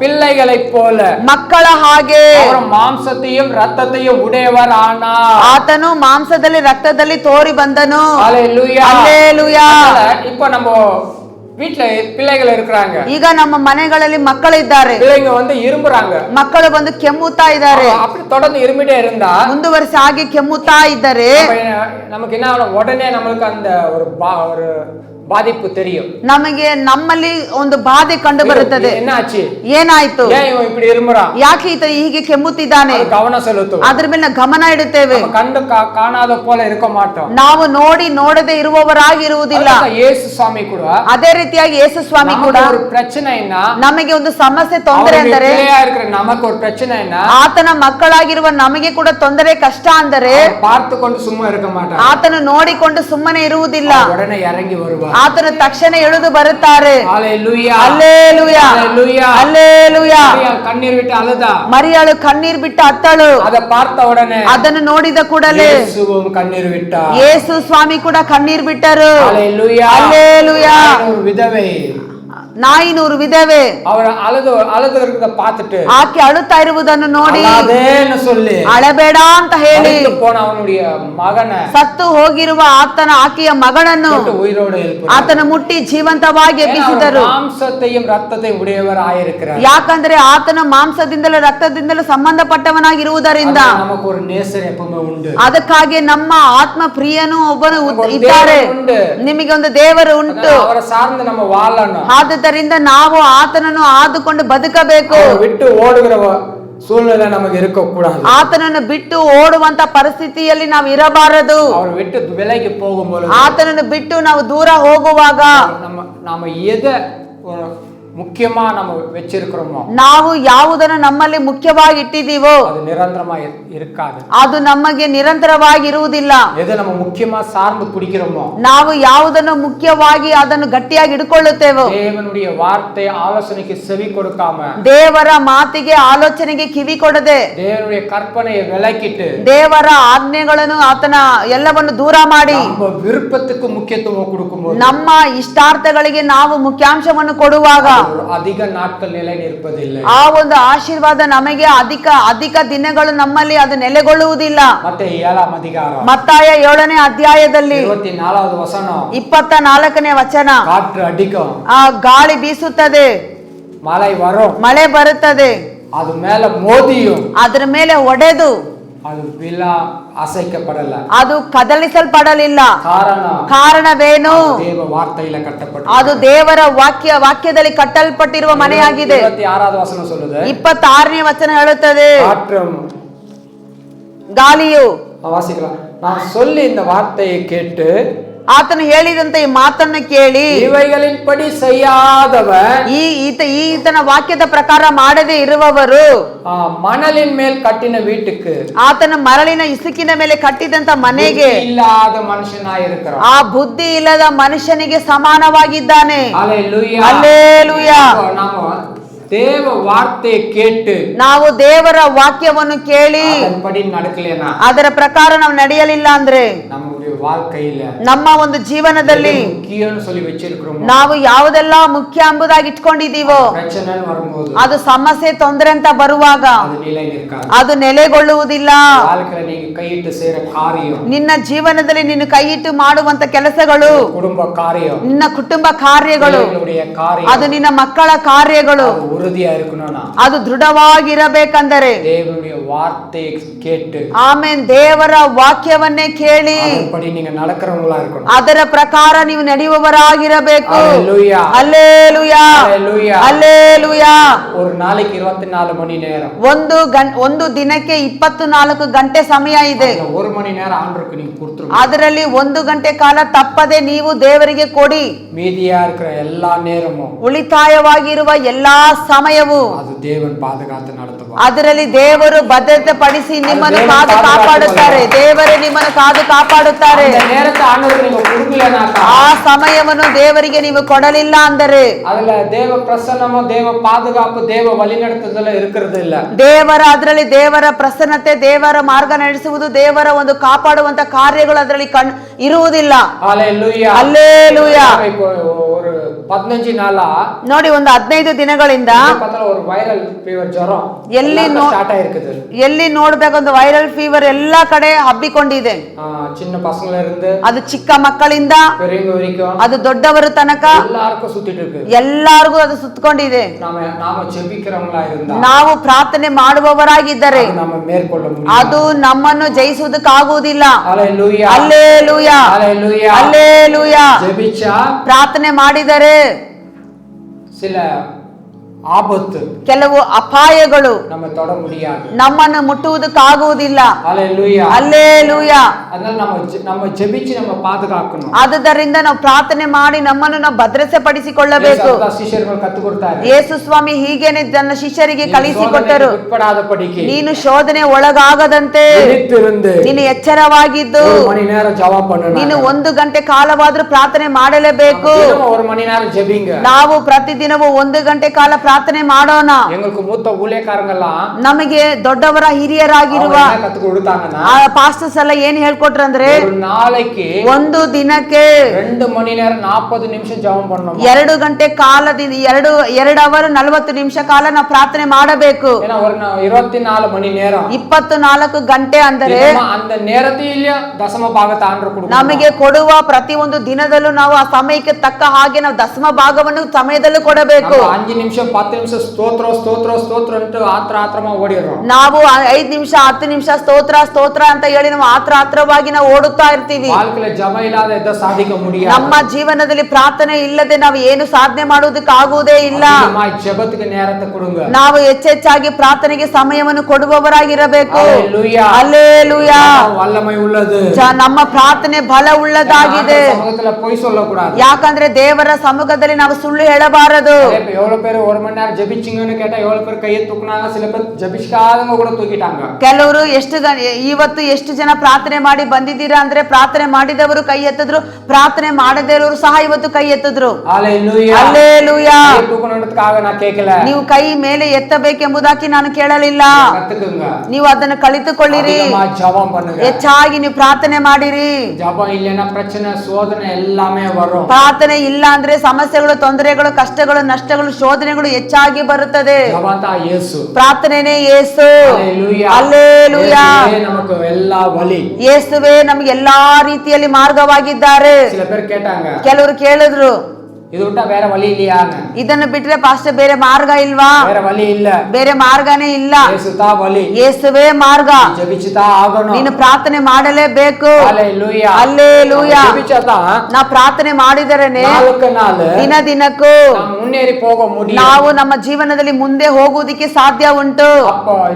பிள்ளைகளைப் போல ಮಕ್ಕಳ ಹಾಗೆ அவர் மாம்சத்தையும் ரத்தத்தையும் உடையவரானார். ಆತನು ಮಾಂಸದಲ್ಲಿ ರಕ್ತದಲ್ಲಿ ತೋರಿ ಬಂದನು. ஹalleluya. அல்லேலூயா. இப்போ நம்ம வீட்ல பிள்ளைகள் இருக்கிறாங்க. ಈಗ ನಮ್ಮ ಮನೆಗಳಲ್ಲಿ ಮಕ್ಕಳಿದ್ದಾರೆ. பிள்ளைங்க வந்து இரும்புறாங்க. ಮಕ್ಕಳು ಬಂದು ಕೆಮ್ಮುತ್ತಾ ಇದ್ದಾರೆ. அப்படி தொடர்ந்து இருமிட்டே இருந்தா ಮುಂದುವರಿಸಿ ಹಾಗೆ ಕೆಮ್ಮುತ್ತಾ ಇದ್ದಾರೆ. நமக்கு என்ன ஆகும்? உடனே நம்மளுக்கு அந்த ஒரு பாதிப்பு தெரியும். ನಮಗೆ ನಮ್ಮಲ್ಲಿ ಒಂದು ಬಾಧೆ ಕಂಡು ಬರುತ್ತದೆ. என்னாச்சு? ಏನಾಯ್ತು? ஏன் இவன் இப்படி இருமுறான்? ಯಾಕೆ ಈತ ಹೀಗೆ ಕೆಮ್ಮುತ್ತಿದ್ದಾನೆ? கவனம் செலுத்தும். ಅದ್ರ ಮೇಲೆ ಗಮನ ಇಡುತ್ತೇವೆ. கண்டு காணாத போல இருக்க மாட்டோம். ನಾವು ನೋಡಿ ನೋಡದೆ ಇರುವವರಾಗಿರುವುದಿಲ್ಲ. ಯೇಸು ಸ್ವಾಮಿ ಕೂಡ ಅದೇ ರೀತಿಯಾಗಿ ಯೇಸು ಸ್ವಾಮಿ ಕೂಡ ஒரு பிரச்சனைனா ನಮಗೆ ಒಂದು ಸಮಸ್ಯೆ ತೊಂದರೆ ಅಂದರೆ நமக்கு ஒரு பிரச்சனைனா ಆತನ ಮಕ್ಕಳಾಗಿರುವ ನಮಗೆ ಕೂಡ ತೊಂದರೆ ಕಷ್ಟ ಅಂದರೆ பார்த்துಕೊಂಡು சும்மா இருக்க மாட்டான். ಆತನು ನೋಡಿಕೊಂಡು ಸುಮ್ಮನೆ ಇರುವುದಿಲ್ಲ. உடனே இறங்கி வருவார். ಆತನು ತಕ್ಷಣ ಇಳಿದು ಬರುತ್ತಾರೆ. ஹalleluya. அல்லேலூயா. ஹalleluya. அல்லேலூயா. கண்ணீர் விட்டு அழுதா. ಮರಿಯಾಳು ಕಣ್ಣೀರ್ ಬಿಟ್ಟು ಅತ್ತಳು. ಅದ பார்த்த உடனே ಅದನ್ನು ನೋಡಿದ ಕೂಡಲೇ ಯೇಸುவும் ಕಣ್ಣೀರ್ ಬಿಟ್ಟ. ಯೇಸು ಸ್ವಾಮಿ ಕೂಡ ಕಣ್ಣೀರ್ ಬಿಟ್ಟರು. ஹalleluya. அல்லேலூயா. ವಿಧವೆ 400 ವಿಧವೆ ಅವರ ಅಳದರನ್ನ பார்த்துட்டு ಆಕೆ ಅಳುತ್ತಾ ಇರುವುದನ್ನು ನೋಡಿ ಅಳದೇನು சொல்லி ಅಳಬೇಡ ಅಂತ ಹೇಳಿ போன அவனுடைய மகனை ಸತ್ತು ಹೋಗಿರುವ ಆಕೆಯ ಮಗಳನ್ನು உயிரோடு எழுப்பினார். ಆತನ ಮುಟ್ಟಿ ಜೀವಂತವಾಗಿ ಎಬ್ಬಿಸಿದರು. ಮಾಂಸத்தையும் ரத்தத்தையும் உடையவராயிருக்கிறார். ಯಾಕಂದ್ರೆ ಆತನ ಮಾಂಸದಿಂದಲೂ ರಕ್ತದಿಂದಲೂ ಸಂಬಂಧಪಟ್ಟವನಾಗಿರುವುದರಿಂದ நமக்கு ஒரு நேசர் எப்பவுமே ಉಂಟು. ಅದಕ್ಕಾಗಿ ನಮ್ಮ ಆತ್ಮ ಪ್ರಿಯನು ಒಬ್ಬನು ಇದ್ದಾರೆ. ನಿಮಗೆ ಒಂದು ದೇವರು ಉಂಟು. ಅವರ ಸಾರ್ந்து நம்ம வாழணும். ಆದ್ದರಿಂದ ನಾವು ಆತನನ್ನು ಆದುಕೊಂಡು ಬದುಕಬೇಕು. ಬಿಟ್ಟು ಓಡುವ ಸೂழ்நிலை ನಮಗೆ ಇರக்கூடாது. ಆತನನ್ನು ಬಿಟ್ಟು ಓಡುವಂತ ಪರಿಸ್ಥಿತಿಯಲ್ಲಿ ನಾವು ಇರಬಾರದು. ಅವರು ಬಿಟ್ಟು ಬೆಲೆಗೆ ಹೋಗುம்போது ಆತನನ್ನು ಬಿಟ್ಟು ನಾವು ದೂರ ಹೋಗುವಾಗ ನಮ್ಮ ಎದೆ ಮುಖ್ಯமா நம்ம வெச்சிருக்கிறோமோ ನಾವು ಯಾವುದನ್ನು ನಮ್ಮಲ್ಲಿ ಮುಖ್ಯವಾಗಿ ಇಟ್ಟಿದ್ದೀವೋ ಅದು ನಿರಂತರವಾಗಿ இருக்காது. ಅದು ನಮಗೆ ನಿರಂತರವಾಗಿ ಇರುವುದಿಲ್ಲ. எதை நம்ம முக்கியமா சார்ந்து பிடிக்கிறோமோ ನಾವು ಯಾವುದನ್ನು ಮುಖ್ಯವಾಗಿ ಅದನ್ನು ಗಟ್ಟಿಯಾಗಿ ಹಿಡ್ಕೊಳ್ಳುತ್ತೇವೋ தேவனுடைய வார்த்தை ஆலோசனைக்கு செவி கொடுக்காம ದೇವರ ಮಾತಿಗೆ ಆಲೋಚನೆಗೆ ಕಿವಿ ಕೊಡದೆ தேவனுடைய கற்பனையை விலக்கிட்டு ದೇವರ ಆಜ್ಞೆಗಳನ್ನು ಆತನ ಎಲ್ಲವನ್ನು ದೂರ ಮಾಡಿ நம்ம விருப்பத்துக்கு முக்கியத்துவம் கொடுக்கும்போது ನಮ್ಮ ಇಷ್ಟಾರ್ಥಗಳಿಗೆ ನಾವು ಮುಖ್ಯಾಂಶವನ್ನು ಕೊಡುವಾಗ அதிக நாட்கள் நிலை நிற்பதில்லை. ಆ ಒಂದು ಆಶೀರ್ವಾದ ನಮಗೆ ಅಧಿಕ ದಿನಗಳು ನಮ್ಮಲ್ಲಿ ಅದು ನೆಲೆಗೊಳ್ಳುವುದಿಲ್ಲ. ಮತ್ತಾಯ 7ನೇ ಅಧಿಕಾರ ಮತ್ತಾಯ 7ನೇ ಅಧ್ಯಾಯದಲ್ಲಿ 24வது ವಚನ 24ನೇ ವಚನ ಕಾற்று ಅಡಿக்கும் ಆ ಗಾಳಿ ಬೀಸುತ್ತದೆ, ಮಳೆ ಬರುತ್ತದೆ, ಅದು ಮೇಲೆ ಮೋದಿயும் ಅದರ ಮೇಲೆ ಒಡೆದು ಅದು ಅಸೈக்கப்பಡಲ್ಲ, ಅದು ಕದಲಿಸಲ್ಪಡಲಿಲ್ಲ. ಕಾರಣವೇನು? ದೇವ ವಾರ್ತೆಯಲ್ಲಿ ಕಟ್ಟப்பட்ட ಅದು ದೇವರ ವಾಕ್ಯದಲ್ಲಿ ಕಟ್ಟಲ್ಪಟ್ಟಿರುವ ಮನೆಯಾಗಿದೆ. 26வது ವಚನ சொல்லுது, 26ನೇ ವಚನ ಹೇಳುತ್ತದೆ, ಗಾಳಿಯು வாசிக்கலாம். நான் சொல்லி இந்த வார்த்தையை கேட்டு ಆತನು ಹೇಳಿದಂತೆ ಈ ಮಾತನ್ನು ಕೇಳಿ ಇವುಗಳಿன்படி செய்யாதவன் ಈತನ ವಾಕ್ಯದ ಪ್ರಕಾರ ಮಾಡದೇ ಇರುವವರು ಮಣಲಿನ ಮೇಲೆ ಕಟ್ಟಿನ வீட்டுக்கு ಆತನ ಮರಳಿನ ಇಸುಕಿನ ಮೇಲೆ ಕಟ್ಟಿದಂತ ಮನೆಗೆ ಇಲ್ಲದ ಮನುಷ್ಯನಾಗಿರುತ್ತಾನೆ, ಆ ಬುದ್ಧಿ ಇಲ್ಲದ ಮನುಷ್ಯನಿಗೆ ಸಮಾನವಾಗಿದ್ದಾನೆ. Hallelujah, hallelujah. ದೇವ ವಾರ್ತೆ ಕೇಟ್ಟು ನಾವು ದೇವರ ವಾಕ್ಯವನ್ನು ಕೇಳಿ ಅದರ ಪ್ರಕಾರ ನಾವು ನಡೆಯಲಿಲ್ಲ ಅಂದ್ರೆ ನಮ್ಮ ಒಂದು ಜೀವನದಲ್ಲಿ ನಾವು ಯಾವುದೆಲ್ಲ ಮುಖ್ಯ ಎಂಬುದಾಗಿ ಇಟ್ಕೊಂಡಿದೀವೋ ಅದು ಸಮಸ್ಯೆ ತೊಂದರೆ ಅಂತ ಬರುವಾಗ ಅದು ನೆಲೆಗೊಳ್ಳುವುದಿಲ್ಲ. ನಿನ್ನ ಜೀವನದಲ್ಲಿ ನೀನು ಕೈ ಇಟ್ಟು ಮಾಡುವಂತ ಕೆಲಸಗಳು, ನಿನ್ನ ಕುಟುಂಬ ಕಾರ್ಯಗಳು, ಅದು ನಿನ್ನ ಮಕ್ಕಳ ಕಾರ್ಯಗಳು ಅದು ದೃಢವಾಗಿರಬೇಕಂದರೆ ಆಮೇನ್ ದೇವರ ವಾಕ್ಯವನ್ನೇ ಕೇಳಿ ಅದರ ಪ್ರಕಾರ ನೀವು ನಡೆಯುವವರಾಗಿರಬೇಕು. Hallelujah, hallelujah. ಒಂದು ದಿನಕ್ಕೆ 24 ಗಂಟೆ ಸಮಯ ಇದೆ. ಅದರಲ್ಲಿ 1 ಗಂಟೆ ಕಾಲ ತಪ್ಪದೆ ನೀವು ದೇವರಿಗೆ ಕೊಡಿ. ಉಳಿತಾಯವಾಗಿರುವ ಎಲ್ಲಾ ಸಮಯವು ಅದು ದೇವರ ಪಾದಗಾತ ನಡೆಸುವ ಅದರಲ್ಲಿ ದೇವರು ಭದ್ರತೆ ಪಡಿಸಿ ನಿಮ್ಮನ್ನು ಕಾದು ಕಾಪಾಡುತ್ತಾರೆ. ದೇವರೇ ನಿಮ್ಮನ್ನು ಕಾದು ಕಾಪಾಡುತ್ತಾರೆ. ಆ ಸಮಯವನ್ನು ದೇವರಿಗೆ ನೀವು ಕೊಡಲಿಲ್ಲ ಅಂದರೆ அதுல தேவ பிரசன்னமோ தேவ பாதுகாப்பு தேவ வழிநடத்துதல இருக்கிறது இல்ல. ಅದರಲ್ಲಿ ದೇವರ ಪ್ರಸನ್ನತೆ, ದೇವರ ಮಾರ್ಗ ನಡೆಸುವುದು, ದೇವರ ಒಂದು ಕಾಪಾಡುವಂತ ಕಾರ್ಯಗಳು ಅದರಲ್ಲಿ ಇರುವುದಿಲ್ಲ. ஹalleluya ஹalleluya. ஒரு 15 நாளா ನೋಡಿ, ಒಂದು 15 ದಿನಗಳಿಂದ ஒரு வைரல் ಫೀವರ್ ಜ್ವರ ಎಲ್ಲಿ ನೋಡ್ಬೇಕು ಒಂದು ವೈರಲ್ ಫೀವರ್ ಎಲ್ಲಾ ಕಡೆ ಹಬ್ಬಿಕೊಂಡಿದೆ. ಚಿನ್ನ ಪಸಂಗல இருந்து ಅದು ಚಿಕ್ಕ ಮಕ್ಕಳಿಂದ பெரியவங்க வரைக்கும் ಅದು ದೊಡ್ಡವರ ತನಕ ಎಲ್ಲಾರ್ಗೂ ಸುತ್ತಿட்டு இருக்கு. ಎಲ್ಲಾರ್ಗೂ ಅದು ಸುತ್ತಕೊಂಡಿದೆ. நாம ஜெபிக்கிறவங்களா இருந்தா, ನಾವು ಪ್ರಾರ್ಥನೆ ಮಾಡುವವರಾಗಿದ್ದರೆ ಅದು ನಮ್ಮನ್ನು ಜಯಿಸುವುದಕ್ಕಾಗುವುದಿಲ್ಲ. ஹalleluya ಹಲ್ಲೆಲೂಯಾ ஹalleluya ಹಲ್ಲೆಲೂಯಾ. ஜெபிச்சா ಪ್ರಾರ್ಥನೆ ಮಾಡಿದರೆ சில ಆಪತ್ತು, ಕೆಲವು ಅಪಾಯಗಳು ನಮ್ಮ ತೊಡ ಮುಡಿயாது, ನಮ್ಮನ್ನು ಮುಟ್ಟುವುದಕ್ಕಾಗುವುದಿಲ್ಲ. Hallelujah hallelujah. ಅದನ್ನ ನಮ್ಮ ಜೆಬಿಚ್ಚಿ ನಮ್ಮ ಪಾದಕಾಕணும். ಆದ್ದರಿಂದ ನಾವು ಪ್ರಾರ್ಥನೆ ಮಾಡಿ ನಮ್ಮನ್ನು ನಾವು ಭದ್ರತೆ ಪಡಿಸಿಕೊಳ್ಳಬೇಕು. ಶಿಷ್ಯರುಗಳು ಕತ್ತುಕೊಡ್ತಾರೆ. ಯೇಸು ಸ್ವಾಮಿ ಹೀಗೇನೆ ತನ್ನ ಶಿಷ್ಯರಿಗೆ ಕಲಿಸಿಕೊಟ್ಟರು. ನೀನು ಶೋಧನೆ ಒಳಗಾಗದಂತೆ ನೀನು ಎಚ್ಚರವಾಗಿದ್ದು ನೀನು 1 ಗಂಟೆ ಕಾಲವಾದ್ರೂ ಪ್ರಾರ್ಥನೆ ಮಾಡಲೇಬೇಕು. ನಾವು ಪ್ರತಿದಿನವೂ 1 ಗಂಟೆ ಕಾಲ ಪ್ರಾರ್ಥನೆ ಮಾಡೋಣ. ನಮಗೆ ದೊಡ್ಡವರ ಹಿರಿಯರಾಗಿರುವ ಪಾಸ್ಟರ್ಸ್ ಎಲ್ಲ ಏನ್ ಹೇಳ್ಕೊಟ್ರಂದ್ರೆ, ಒಂದು ದಿನಕ್ಕೆ 2 ಮಣಿ ನೇರ 40 ನಿಮಿಷ ಜಪಂ பண்ணணும். 2 ಗಂಟೆ ಕಾಲದಿಂದ 2 ಅವರ್ 40 ನಿಮಿಷ ಕಾಲ ನಾವು ಪ್ರಾರ್ಥನೆ ಮಾಡಬೇಕು. 24 ಮಣಿ ನೇರ 24 ಗಂಟೆ ಅಂದರೆ அந்த நேரத்தில் ದಶಮ ಭಾಗத்தை ஆண்டவர் கொடுப்பார். ನಮಗೆ ಕೊಡುವ ಪ್ರತಿಯೊಂದು ದಿನದಲ್ಲೂ ನಾವು ಆ ಸಮಯಕ್ಕೆ ತಕ್ಕ ಹಾಗೆ ನಾವು ದಶಮ ಭಾಗವನ್ನು ಸಮಯದಲ್ಲೂ ಕೊಡಬೇಕು. 5 ನಿಮಿಷ 10 ನಿಮಿಷ ಸ್ತೋತ್ರ ಸ್ತೋತ್ರ ಸ್ತೋತ್ರ ಅಂತ ಆತ್ರಮ ಓಡಿರೋ. ನಾವು 5 ನಿಮಿಷ 10 ನಿಮಿಷ ಸ್ತೋತ್ರ ಸ್ತೋತ್ರ ಅಂತ ಹೇಳಿ ನಾವು ಆತ್ರವಾಗಿ ನಾವು ಓಡುತ್ತಾ ಇರ್ತೀವಿ. ಜಪ ಇಲ್ಲದೆ ಸಾಧಿಕ ಮುಡಿಯ. ನಮ್ಮ ಜೀವನದಲ್ಲಿ ಪ್ರಾರ್ಥನೆ ಇಲ್ಲದೆ ನಾವು ಏನು ಸಾಧನೆ ಮಾಡುವುದಕ್ಕಾಗುವುದೇ ಇಲ್ಲ. ಜಪಕ್ಕೆ ನೇರತೆ ಕೊಡುಂಗ. ನಾವು ಹೆಚ್ಚೆಚ್ಚಾಗಿ ಪ್ರಾರ್ಥನೆಗೆ ಸಮಯವನ್ನು ಕೊಡುವವರಾಗಿರಬೇಕು. ಹಲ್ಲೆಲೂಯಾ. ವಲ್ಲಮೈ ಉಳ್ಳದು. ನಮ್ಮ ಪ್ರಾರ್ಥನೆ ಬಲ ಉಳ್ಳದಾಗಿದೆ. ಪೊಯ್ சொல்லக்கூடாது. ಯಾಕಂದ್ರೆ ದೇವರ ಸಮ್ಮುಖದಲ್ಲಿ ನಾವು ಸುಳ್ಳು ಹೇಳಬಾರದು. எவ்வளவு பேர் 1 மணி நேரம் ஜெபிச்சீங்கன்னு கேட்டா எவ்வளவு பேர் கையை தூக்குனாங்க, சில பேர் ஜெபிக்காதவங்க கூட தூக்கிட்டாங்க. ಕೆಲವರು ಇವತ್ತು ಎಷ್ಟು ಜನ ಪ್ರಾರ್ಥನೆ ಮಾಡಿ ಬಂದಿದ್ದೀರಾ ಅಂದ್ರೆ, ಪ್ರಾರ್ಥನೆ ಮಾಡಿದವರು ಕೈ ಎತ್ತಿದ್ರು, ಪ್ರಾರ್ಥನೆ ಮಾಡದೇ ಇರೋರು ಸಹ ಇವತ್ತು ಕೈ ಎತ್ತಿದ್ರು. Hallelujah hallelujah. ತೂಕನೋದಕ್ಕಾಗ ನಾ ಕೇಕಲ. ನೀವು ಕೈ ಮೇಲೆ ಎತ್ತಬೇಕೆಂಬುದಾಗಿ ನಾನು ಕೇಳಲಿಲ್ಲ. ನೀವು ಅದನ್ನು ಕಲಿತುಕೊಳ್ಳಿರಿ. ಹೆಚ್ಚಾಗಿ ನೀವು ಪ್ರಾರ್ಥನೆ ಮಾಡಿರಿ. ஜபம் இல்லைன்னா பிரச்சனை சோதனை எல்லாமே வரும். ಪ್ರಾರ್ಥನೆ ಇಲ್ಲ ಅಂದ್ರೆ ಸಮಸ್ಯೆಗಳು, ತೊಂದರೆಗಳು, ಕಷ್ಟಗಳು, ನಷ್ಟಗಳು, ಶೋಧನೆಗಳು ಹೆಚ್ಚಾಗಿ ಬರುತ್ತದೆ. ಪ್ರಾರ್ಥನೆನೇ ಯೇಸು. ಹಲ್ಲೆಲೂಯಾ. ಯೇಸುವೇ ನಮಗೆ ಎಲ್ಲಾ ರೀತಿಯಲ್ಲಿ ಮಾರ್ಗವಾಗಿದ್ದಾರೆ. ಕೆಲವರು ಕೇಳಿದ್ರು, ಇದು ಬಿಟ್ಟ ಬೇರೆ ವಲಿ ಇಲ್ಲಿಯಾ? ಇದನ್ನು ಬಿಟ್ರೆ ಪಾಸ್ಟರ್ ಬೇರೆ ಮಾರ್ಗ ಇಲ್ವಾ? ಬೇರೆ ವಲಿ ಇಲ್ಲ, ಬೇರೆ ಮಾರ್ಗನೇ ಇಲ್ಲ. ಯೇಸುತಾ ವಲಿ, ಯೇಸುವೇ ಮಾರ್ಗ. ಜಪಿಸುತ್ತಾ ಆಗೋಣ. ನೀನು ಪ್ರಾರ್ಥನೆ ಮಾಡಲೇಬೇಕು. Hallelujah hallelujah. ಜಪಿಸುತ್ತಾ ನಾವು ಪ್ರಾರ್ಥನೆ ಮಾಡಿದರೇನೆ ದಿನ ದಿನಕ್ಕೂ ಮುನ್ನೇರಿ ಹೋಗೋ ಮುಡಿ. ನಾವು ನಮ್ಮ ಜೀವನದಲ್ಲಿ ಮುಂದೆ ಹೋಗುವುದಕ್ಕೆ ಸಾಧ್ಯ ಉಂಟು.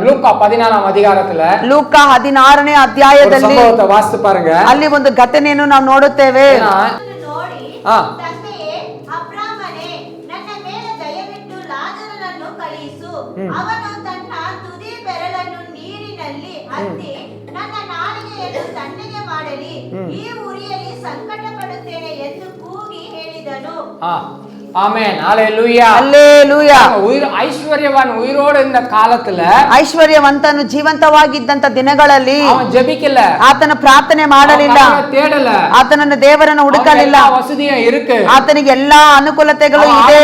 ಲೂಕ 14 ಅಧಿಕಾರத்துல, ಲೂಕ 16ನೇ ಅಧ್ಯಾಯದಲ್ಲಿ ವಾಸ್ತು ಪಾರುಂಗ, ಅಲ್ಲಿ ಒಂದು ಘಟನೆಯನ್ನು ನಾವು ನೋಡುತ್ತೇವೆ. ಅವನು ತನ್ನ ತುದಿ ಬೆರಳನ್ನು ನೀರಿನಲ್ಲಿ ಅದ್ದಿ ನನ್ನ ನಾಲಿಗೆಯನ್ನು ತಣ್ಣಗೆ ಮಾಡಲಿ, ಈ ಉರಿಯಲ್ಲಿ ಸಂಕಟ ಪಡುತ್ತೇನೆ ಎಂದು ಕೂಗಿ ಹೇಳಿದನು. ஆமென். ஹல்லேலூயா ஹல்லேலூயா. ಐಶ್ವರ್ಯವಾನ್ ಉಯಿರೋಡು ಇದ್ದ ಕಾಲத்துல, ಐಶ್ವರ್ಯವಂತನು ಜೀವಂತವಾಗಿದ್ದಂತ ದಿನಗಳಲ್ಲಿ ಅವನು ಜಪಿಕಲ್ಲ, ಆತನ ಪ್ರಾರ್ಥನೆ ಮಾಡಲಿಲ್ಲ, ತೇಡಲ್ಲ, ಆತನನ್ನು ದೇವರನ್ನು ಹುಡುಕಲಿಲ್ಲ. ವಸತಿಯ ಇருக்கு, ಆತನಿಗೆ ಎಲ್ಲಾ ಅನುಕೂಲತೆಗಳು ಇದೆ,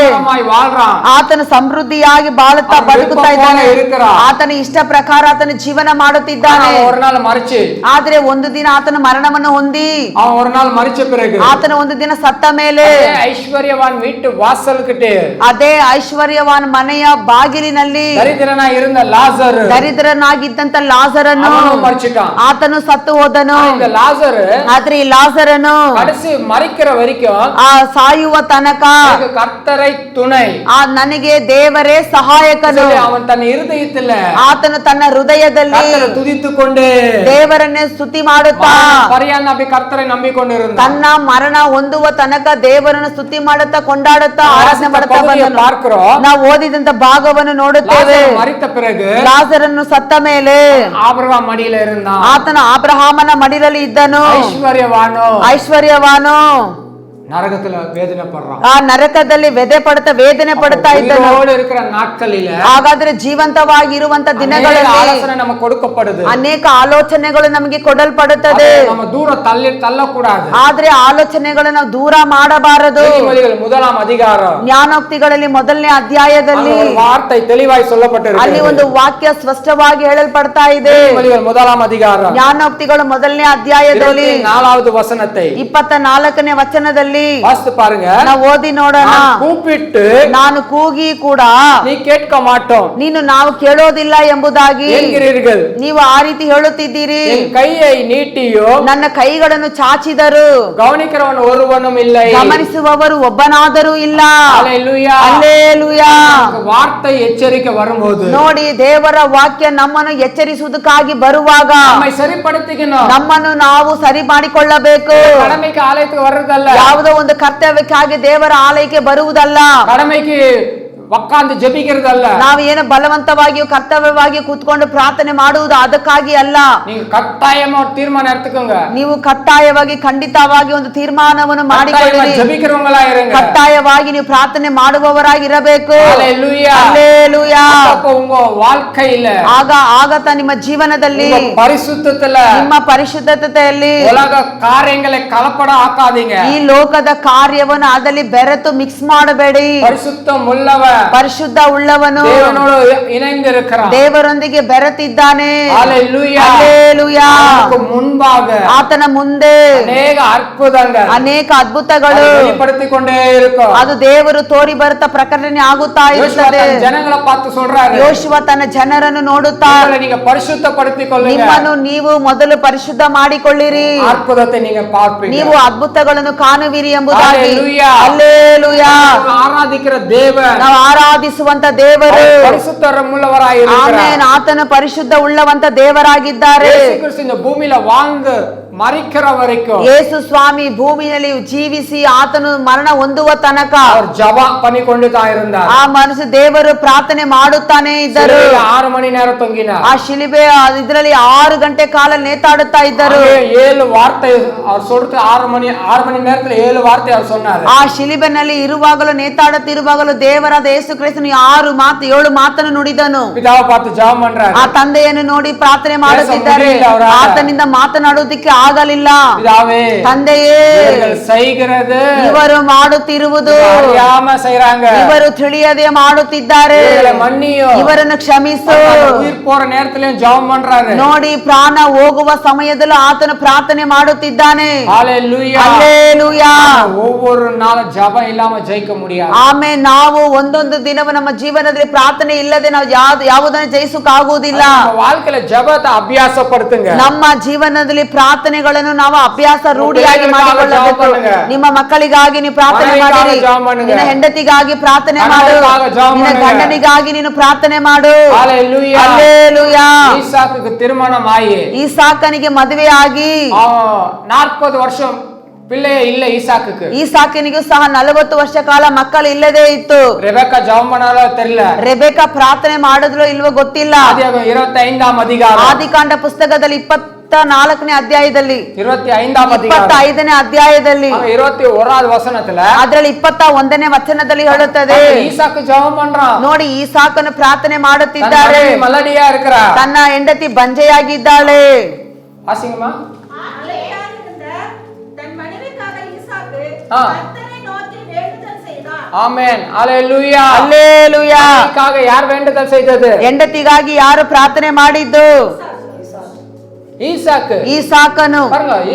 ಆತನು ಸಮೃದ್ಧಿಯಾಗಿ ಬಾಳುತ್ತಾ ಬದುಕುತ್ತಾ ಇದ್ದಾನೆ, ಆತನ ಇಷ್ಟ ಪ್ರಕಾರ ಆತನ ಜೀವನ ಮಾಡುತ್ತಿದ್ದಾನೆ. ಆದ್ರೆ ಒಂದು ದಿನ ಆತನ ಮರಣವನ್ನು ಹೊಂದಿ, ಆತನ ಒಂದು ದಿನ ಸತ್ತ ಮೇಲೆ ಐಶ್ವರ್ಯವಾನ್ வீட்டு வாசல் கிட்ட, ಅದೇ ಐಶ್ವರ್ಯವಾನ್ ಮನೆಯ ಬಾಗಿಲಿನಲ್ಲಿ ದರಿದ್ರನಾಗಿದ್ದಂತ ಲಾಜರನು ಆತನು ಸತ್ತು ಹೋದನು. ಆದ್ರೆ ಈ ಲಾಜರನು ಮರಿக்கிற வரைக்கும், ಆ ಸಾಯುವ ತನಕ ಕರ್ತரை துணை, ನನಗೆ ದೇವರೇ ಸಹಾಯಕನು. ಅವನು ತನ್ನ ಹೃದಯದಲ್ಲಿ, ಆತನು ತನ್ನ ಹೃದಯದಲ್ಲಿ ತುದಿತುಕೊಂಡು ದೇವರನ್ನೇ ಸ್ತುತಿ ಮಾಡುತ್ತಾ ಕರ್ತரை ನಂಬಿಕೊಂಡಿರುತ್ತಾನೆ. ತನ್ನ ಮರಣ ಹೊಂದುವ ತನಕ ದೇವರನ್ನು ಸ್ತುತಿ ಮಾಡುತ್ತಾ ಕೊಂಡಾಡುತ್ತಾ ಮಾಡುತ್ತಾ ಆರಾಧನೆ ಮಾಡುತ್ತಾ ಬಂದನು. பார்க்கிறோம். ನಾವು ಓದಿದಂತ ಭಾಗವನ್ನು ನೋಡುತ್ತೇವೆ. லாசரு மரித்த பிறகு ಲಾಜರನ್ನು ಸತ್ತ ಮೇಲೆ ஆபிரகாம் மடியில இருந்தான். ಆತನ ಅಬ್ರಹಾಮನ ಮಡಿಲಲ್ಲಿ ಇದ್ದನು. ಐಶ್ವರ್ಯವಾನು நரகத்துல வேதனை படுறான். ಆ ನರಕದಲ್ಲಿ ವೇದನೆ ಪಡುತ್ತಾ ಇದ್ದನು. இருக்கிற நாட்களில ಹಾಗಾದ್ರೆ ಜೀವಂತವಾಗಿ ಇರುವಂತ ದಿನಗಳಲ್ಲಿ ಆಲೋಚನೆ ನಮಗೆ ಕೊಡಲ್ಪಡುತ್ತದೆ. ಅನೇಕ ಆಲೋಚನೆಗಳು ನಮಗೆ ಕೊಡಲ್ಪಡುತ್ತದೆ. ನಮ್ಮ ದೂರ ತಳ್ಳಕೂಡದು. ಆದ್ರೆ ಆಲೋಚನೆಗಳನ್ನು ನಾವು ದೂರ ಮಾಡಬಾರದು. முதலாம் அதிகாரம் ಜ್ಞಾನೋಕ್ತಿಗಳಲ್ಲಿ ಮೊದಲನೇ ಅಧ್ಯಾಯದಲ್ಲಿ ವಾರ್ತೆ ತೆಳಿವಾಗಿ சொல்லப்பட்டிருக்கிறது. ಅಲ್ಲಿ ಒಂದು ವಾಕ್ಯ ಸ್ಪಷ್ಟವಾಗಿ ಹೇಳಲ್ಪಡ್ತಾ ಇದೆ. முதலாம் அதிகாரம் ಜ್ಞಾನೋಕ್ತಿಗಳು ಮೊದಲನೇ ಅಧ್ಯಾಯದಲ್ಲಿ 4வது ವಚನத்தை 24ನೇ ವಚನದಲ್ಲಿ ವಾಸ್ತು ಪಾರುங்க. ನಾವು ಓದಿ ನೋಡೋಣ. ಕೂಪಿಟ್ಟು ನಾನು ಕೂಗಿ ಕೂಡ ನೀ ಕೇட்க மாட்டோம், ನೀನು ನಾವು ಕೇಳೋದಿಲ್ಲ ಎಂಬುದಾಗಿ என்கிறீர்கள். ನೀವು ಆ ರೀತಿ ಹೇಳುತ್ತಿದ್ದೀರಿ. ಕೈயை ನೀಟಿಯೋ ನನ್ನ ಕೈಗಳನ್ನು ಚಾಚಿದರು ಗಮನಿக்கிறವನು ಒರುವனும் இல்லை, ಗಮನಿಸುವವರು ಒಬ್ಬನಾದರೂ ಇಲ್ಲ. Hallelujah hallelujah. ವಾರ್ತೆ ಎಚ್ಚರಿಕೆ வரும்போது ನೋಡಿ, ದೇವರ ವಾಕ್ಯ ನಮ್ಮನ್ನು ಎಚ್ಚರಿಸುವುದಕ್ಕಾಗಿ ಬರುವಾಗ நம்மை சரிப்படுத்திக்கணும். ನಮ್ಮನ್ನು ನಾವು ಸರಿ ಮಾಡಿಕೊಳ್ಳಬೇಕು. கடமைக்கு ஆலயத்துக்கு வர்றதல்ல, ಯಾವುದೋ ಒಂದು ಕರ್ತವ್ಯಕ್ಕಾಗಿ ದೇವರ ಆಲಯಕ್ಕೆ ಬರುವುದಲ್ಲ. கடமைக்கு ಒಕ್ಕಾಂದು ಜಪಿக்கிறದಲ್ಲ. ನಾವು ಏನು ಬಲವಂತವಾಗಿಯೂ ಕರ್ತವ್ಯವಾಗಿ ಕೂತ್ಕೊಂಡು ಪ್ರಾರ್ಥನೆ ಮಾಡುವುದು ಅದಕ್ಕಾಗಿ ಅಲ್ಲ. ನೀವು ಕಟ್ಟಾಯಮ ತೀರ್ಮಾನ எடுத்துக்கோங்க. ನೀವು ಕಟ್ಟಾಯವಾಗಿ ಖಂಡಿತವಾಗಿ ಒಂದು ತೀರ್ಮಾನವನ್ನು ಮಾಡಿಕೊಳ್ಳಿರಿ. ಜಪಿக்கிறவங்களா இருங்க. ಕಟ್ಟಾಯವಾಗಿ ನೀವು ಪ್ರಾರ್ಥನೆ ಮಾಡುವವರಾಗಿರಬೇಕು. Hallelujah hallelujah. உங்க வாழ்க்கையில ಆಗ ನಿಮ್ಮ ಜೀವನದಲ್ಲಿ ಪರಿಶುದ್ಧತೆಲ್ಲ ನಿಮ್ಮ ಪರಿಶುದ್ಧತೆಯಲ್ಲಿ ಉಲಗ ಕಾರ್ಯங்களை ಕಲಪಡ ಹಾಕಾದೀங்க. ಈ ಲೋಕದ ಕಾರ್ಯವನ್ನು ಅದರಲ್ಲಿ ಬೆರೆತು ಮಿಕ್ಸ್ ಮಾಡಬೇಡಿ. ಪರಿಶುದ್ಧ ಉಳ್ಳವನು ದೇವನೋಡು ಇணைந்திருக்கிறான், ದೇವರೊಂದಿಗೆ ಬೆರೆತಿದ್ದಾನೆ. Hallelujah hallelujah. ಮುಂಭಾಗ ಆತನ ಮುಂದೆ ಅನೇಕ ಅದ್ಭುತಗಳು வெளிப்படுத்திக்கொண்டே இருக்கும். ಅದು ದೇವರು ತೋರಿ ಬರುತ್ತಾ ಪ್ರಕಟಣೆ ಆಗುತ್ತಾ ಇರುತ್ತದೆ. ಜನಗಳ ಪಾತು சொல்றாரு, ಯೋಶುವ ತನ್ನ ಜನರನ್ನು ನೋಡುತ್ತಾ நீங்க பரிசுத்தப்படுத்திಕೊಳ್ಳுங்க, ನಿಮ್ಮನ್ನು ನೀವು ಮೊದಲು ಪರಿಶುದ್ಧ ಮಾಡಿಕೊಳ್ಳಿರಿ, ಅದ್ಭುತತೆ நீங்க பார்ப்பீங்க, ನೀವು ಅದ್ಭುತಗಳನ್ನು ಕಾಣುವಿರಿ ಎಂಬುದಾಗಿ. ಹಲ್ಲೆಲೂಯಾ. ಹಲ್ಲೆಲೂಯಾ. ಆರಾಧಿக்கிற தேவன், ನಾವು ಆರಾಧಿಸುವಂತ ದೇವರು ಪರಿಶುದ್ಧರಮುಳ್ಳವರಾಗಿರುತ್ತಾರೆ. ಆಮೆನ್. ಆತನು ಪರಿಶುದ್ಧ ಉಳ್ಳವಂತ ದೇವರಾಗಿದ್ದಾರೆ. ಯೇಸು ಕ್ರಿಸ್ತು இந்த பூமியில வாழ்ந்து மரிக்கிற வரைக்கும் ಯೇಸು ಸ್ವಾಮಿ ಭೂಮಿಯಲ್ಲಿ ಜೀವಿಸಿ ಆತನು ಮರಣ ಹೊಂದುವ ತನಕ அவர் ஜெபம் பண்ணிக்கொண்டுதா இருந்தார். ಆ ಮನಸ್ಸು ದೇವರು ಪ್ರಾರ್ಥನೆ ಮಾಡುತ್ತಾನೆ ಇದ್ದರು. 6 ಮಣಿ ನೇರ ತೊಂಗಿನ ಆ ಶಿಲುಬೆ ಇದರಲ್ಲಿ 6 ಗಂಟೆ ಕಾಲ ನೇತಾಡುತ್ತಾ ಇದ್ದರು. 7 ವಾರ್ತೆ அவர் சொல்றது 6 மணி நேரத்துல 7 வார்த்தை அவர் சொன்னார். ಆ ಶಿಲುಬೆನಲ್ಲಿ ಇರುವಾಗಲೂ ನೇತಾಡುತ್ತಿರುವಾಗಲೂ ದೇವರಾದ ಯೇಸು ಕ್ರಿಸ್ತನು 7 ಮಾತನ್ನು ನುಡಿದನು. ಪಿತಾವ பார்த்து ஜெபம் பண்றாரு. ಆ ತಂದೆಯನ್ನು ನೋಡಿ ಪ್ರಾರ್ಥನೆ ಮಾಡುತ್ತಿದ್ದಾರೆ. ಆತನಿಂದ ಮಾತನಾಡುವುದಕ್ಕೆ ಆಗಲಿಲ್ಲ. ತಂದೆಯೇ, ಇವರು ಮಾಡುತ್ತಿರುವುದು ಇವರು ತಿಳಿಯದೆ ಮಾಡುತ್ತಿದ್ದಾರೆ, ಇವರನ್ನು ಕ್ಷಮಿಸು. ನೋಡಿ, ಪ್ರಾಣ ಹೋಗುವ ಸಮಯದಲ್ಲೂ ಆತನು ಪ್ರಾರ್ಥನೆ ಮಾಡುತ್ತಿದ್ದಾನೆ. ಹಲ್ಲೆಲೂಯಾ. ಆಮೇಲೆ ನಾವು ಒಂದೊಂದು ದಿನವೂ ನಮ್ಮ ಜೀವನದಲ್ಲಿ ಪ್ರಾರ್ಥನೆ ಇಲ್ಲದೆ ನಾವು ಯಾವುದನ್ನು ಜಯಿಸಕ್ಕಾಗುವುದಿಲ್ಲ. ಅಭ್ಯಾಸ ಪಡ್ತಂಗ. ನಮ್ಮ ಜೀವನದಲ್ಲಿ ಪ್ರಾರ್ಥನೆಗಳನ್ನು ನಾವು ಅಭ್ಯಾಸ ರೂಢಿಯಾಗಿ ಮಾಡಿಕೊಳ್ಳಬೇಕು. ನಿಮ್ಮ ಮಕ್ಕಳಿಗಾಗಿ ನೀವು ಪ್ರಾರ್ಥನೆ ಮಾಡಿರಿ, ನಿನ್ನ ಹೆಂಡತಿಗಾಗಿ ಪ್ರಾರ್ಥನೆ ಮಾಡು, ನಿನ್ನ ಗಂಡನಿಗಾಗಿ ನೀನು ಪ್ರಾರ್ಥನೆ ಮಾಡು. ಹಲ್ಲೆಲೂಯಾ. ಈಸಾಕನಿಗೆ ಮದುವೆಯಾಗಿ 40 ವರ್ಷ பிள்ளையே இல்ல ஈசாக்குக்கு. ಈಸಾಕನಿಗೂ ಸಹ 40 ವರ್ಷ ಕಾಲ ಮಕ್ಕಳು ಇಲ್ಲದೆ ಇತ್ತು. ರೆಬೆಕ್ಕಾ ಜெபம் பண்ணாலோ தெரியல. ರೆಬೆಕ್ಕಾ ಪ್ರಾರ್ಥನೆ ಮಾಡಿದ್ರೋ ಇಲ್ವೋ ಗೊತ್ತಿಲ್ಲ. ಆದಿಯಾಗಮ 25ನೇ ಅಧಿಕಾರ, ಆದಿಕಾಂಡ ಪುಸ್ತಕದಲ್ಲಿ 24ನೇ ಅಧ್ಯಾಯದಲ್ಲಿ 25ನೇ ಅಧ್ಯಾಯದಲ್ಲಿ 21வது ವಚನத்துல ಅದರಲ್ಲಿ 21ನೇ ವಚನದಲ್ಲಿ ಹೇಳುತ್ತದೆ, ஈசாக்கு ஜெபம் பண்றான். ನೋಡಿ, ಈಸಾಕನು ಪ್ರಾರ್ಥನೆ ಮಾಡುತ್ತಿದ್ದಾರೆ. ಮಲಡಿಯಾ ಇರ್ಕರಾ, ತನ್ನ ಹೆಂಡತಿ ಬಂಜೆಯಾಗಿದ್ದಾಳೆ. ಆಸಿಂಗಮ್ಮ ಆಮೆನ್. ಹಲ್ಲೆಲೂಯಾ. ಹಲ್ಲೆಲೂಯಾ. ಯಾರು வேண்டுதல் செய்தது? ಹೆಂಡತಿಗಾಗಿ ಯಾರು ಪ್ರಾರ್ಥನೆ ಮಾಡಿದ್ದು? ஈசாக்கனு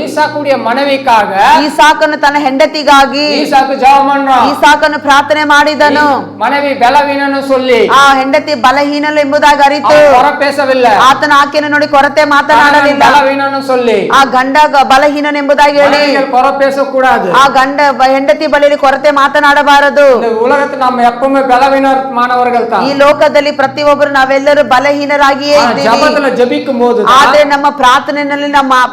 ஈசாக்குடைய மனைவிக்காக ஈசாக்கனு ತನ್ನ ಹೆಂಡತಿಗಾಗಿ ஈசாக்கு ஜெபம் பண்றான். ஈசாಕನು ಪ್ರಾರ್ಥನೆ ಮಾಡಿದನು. மனைவி ಬಲಹೀನನು சொல்லி ಆ ಹೆಂಡತಿ ಬಲಹೀನಳು ಎಂಬುದಾಗಿ ಅರಿತು ಹೊರ பேசவிಲ್ಲ. ಆತನ ಆಕೆಯನ್ನು ನೋಡಿ ಕೊರತೆ ಮಾತನಾಡಲಿಲ್ಲ. ಬಲಹೀನನು சொல்லி ಆ ಗಂಡ ಬಲಹೀನನು ಎಂಬುದಾಗಿ ಹೇಳಿ ಹೊರ பேசக்கூடாது. ಆ ಗಂಡ ಹೆಂಡತಿ ಬಳಿಯಲ್ಲಿ ಕೊರತೆ ಮಾತನಾಡಬಾರದು. உலகத்தில் நாம் எப்பவுமே பலவீனமானவர்கள் தான். ಈ ಲೋಕದಲ್ಲಿ ಪ್ರತಿಯೊಬ್ಬರು ನಾವೆಲ್ಲರೂ ಬಲಹೀನರಾಗಿಯೇ ಇದ್ದೀವಿ. ಜಪದಲ್ಲಿ ಜಪಿಸುம்போது ಆದರೆ ನಮ್ಮ ಪ್ರಾರ್ಥನೆಯಲ್ಲಿ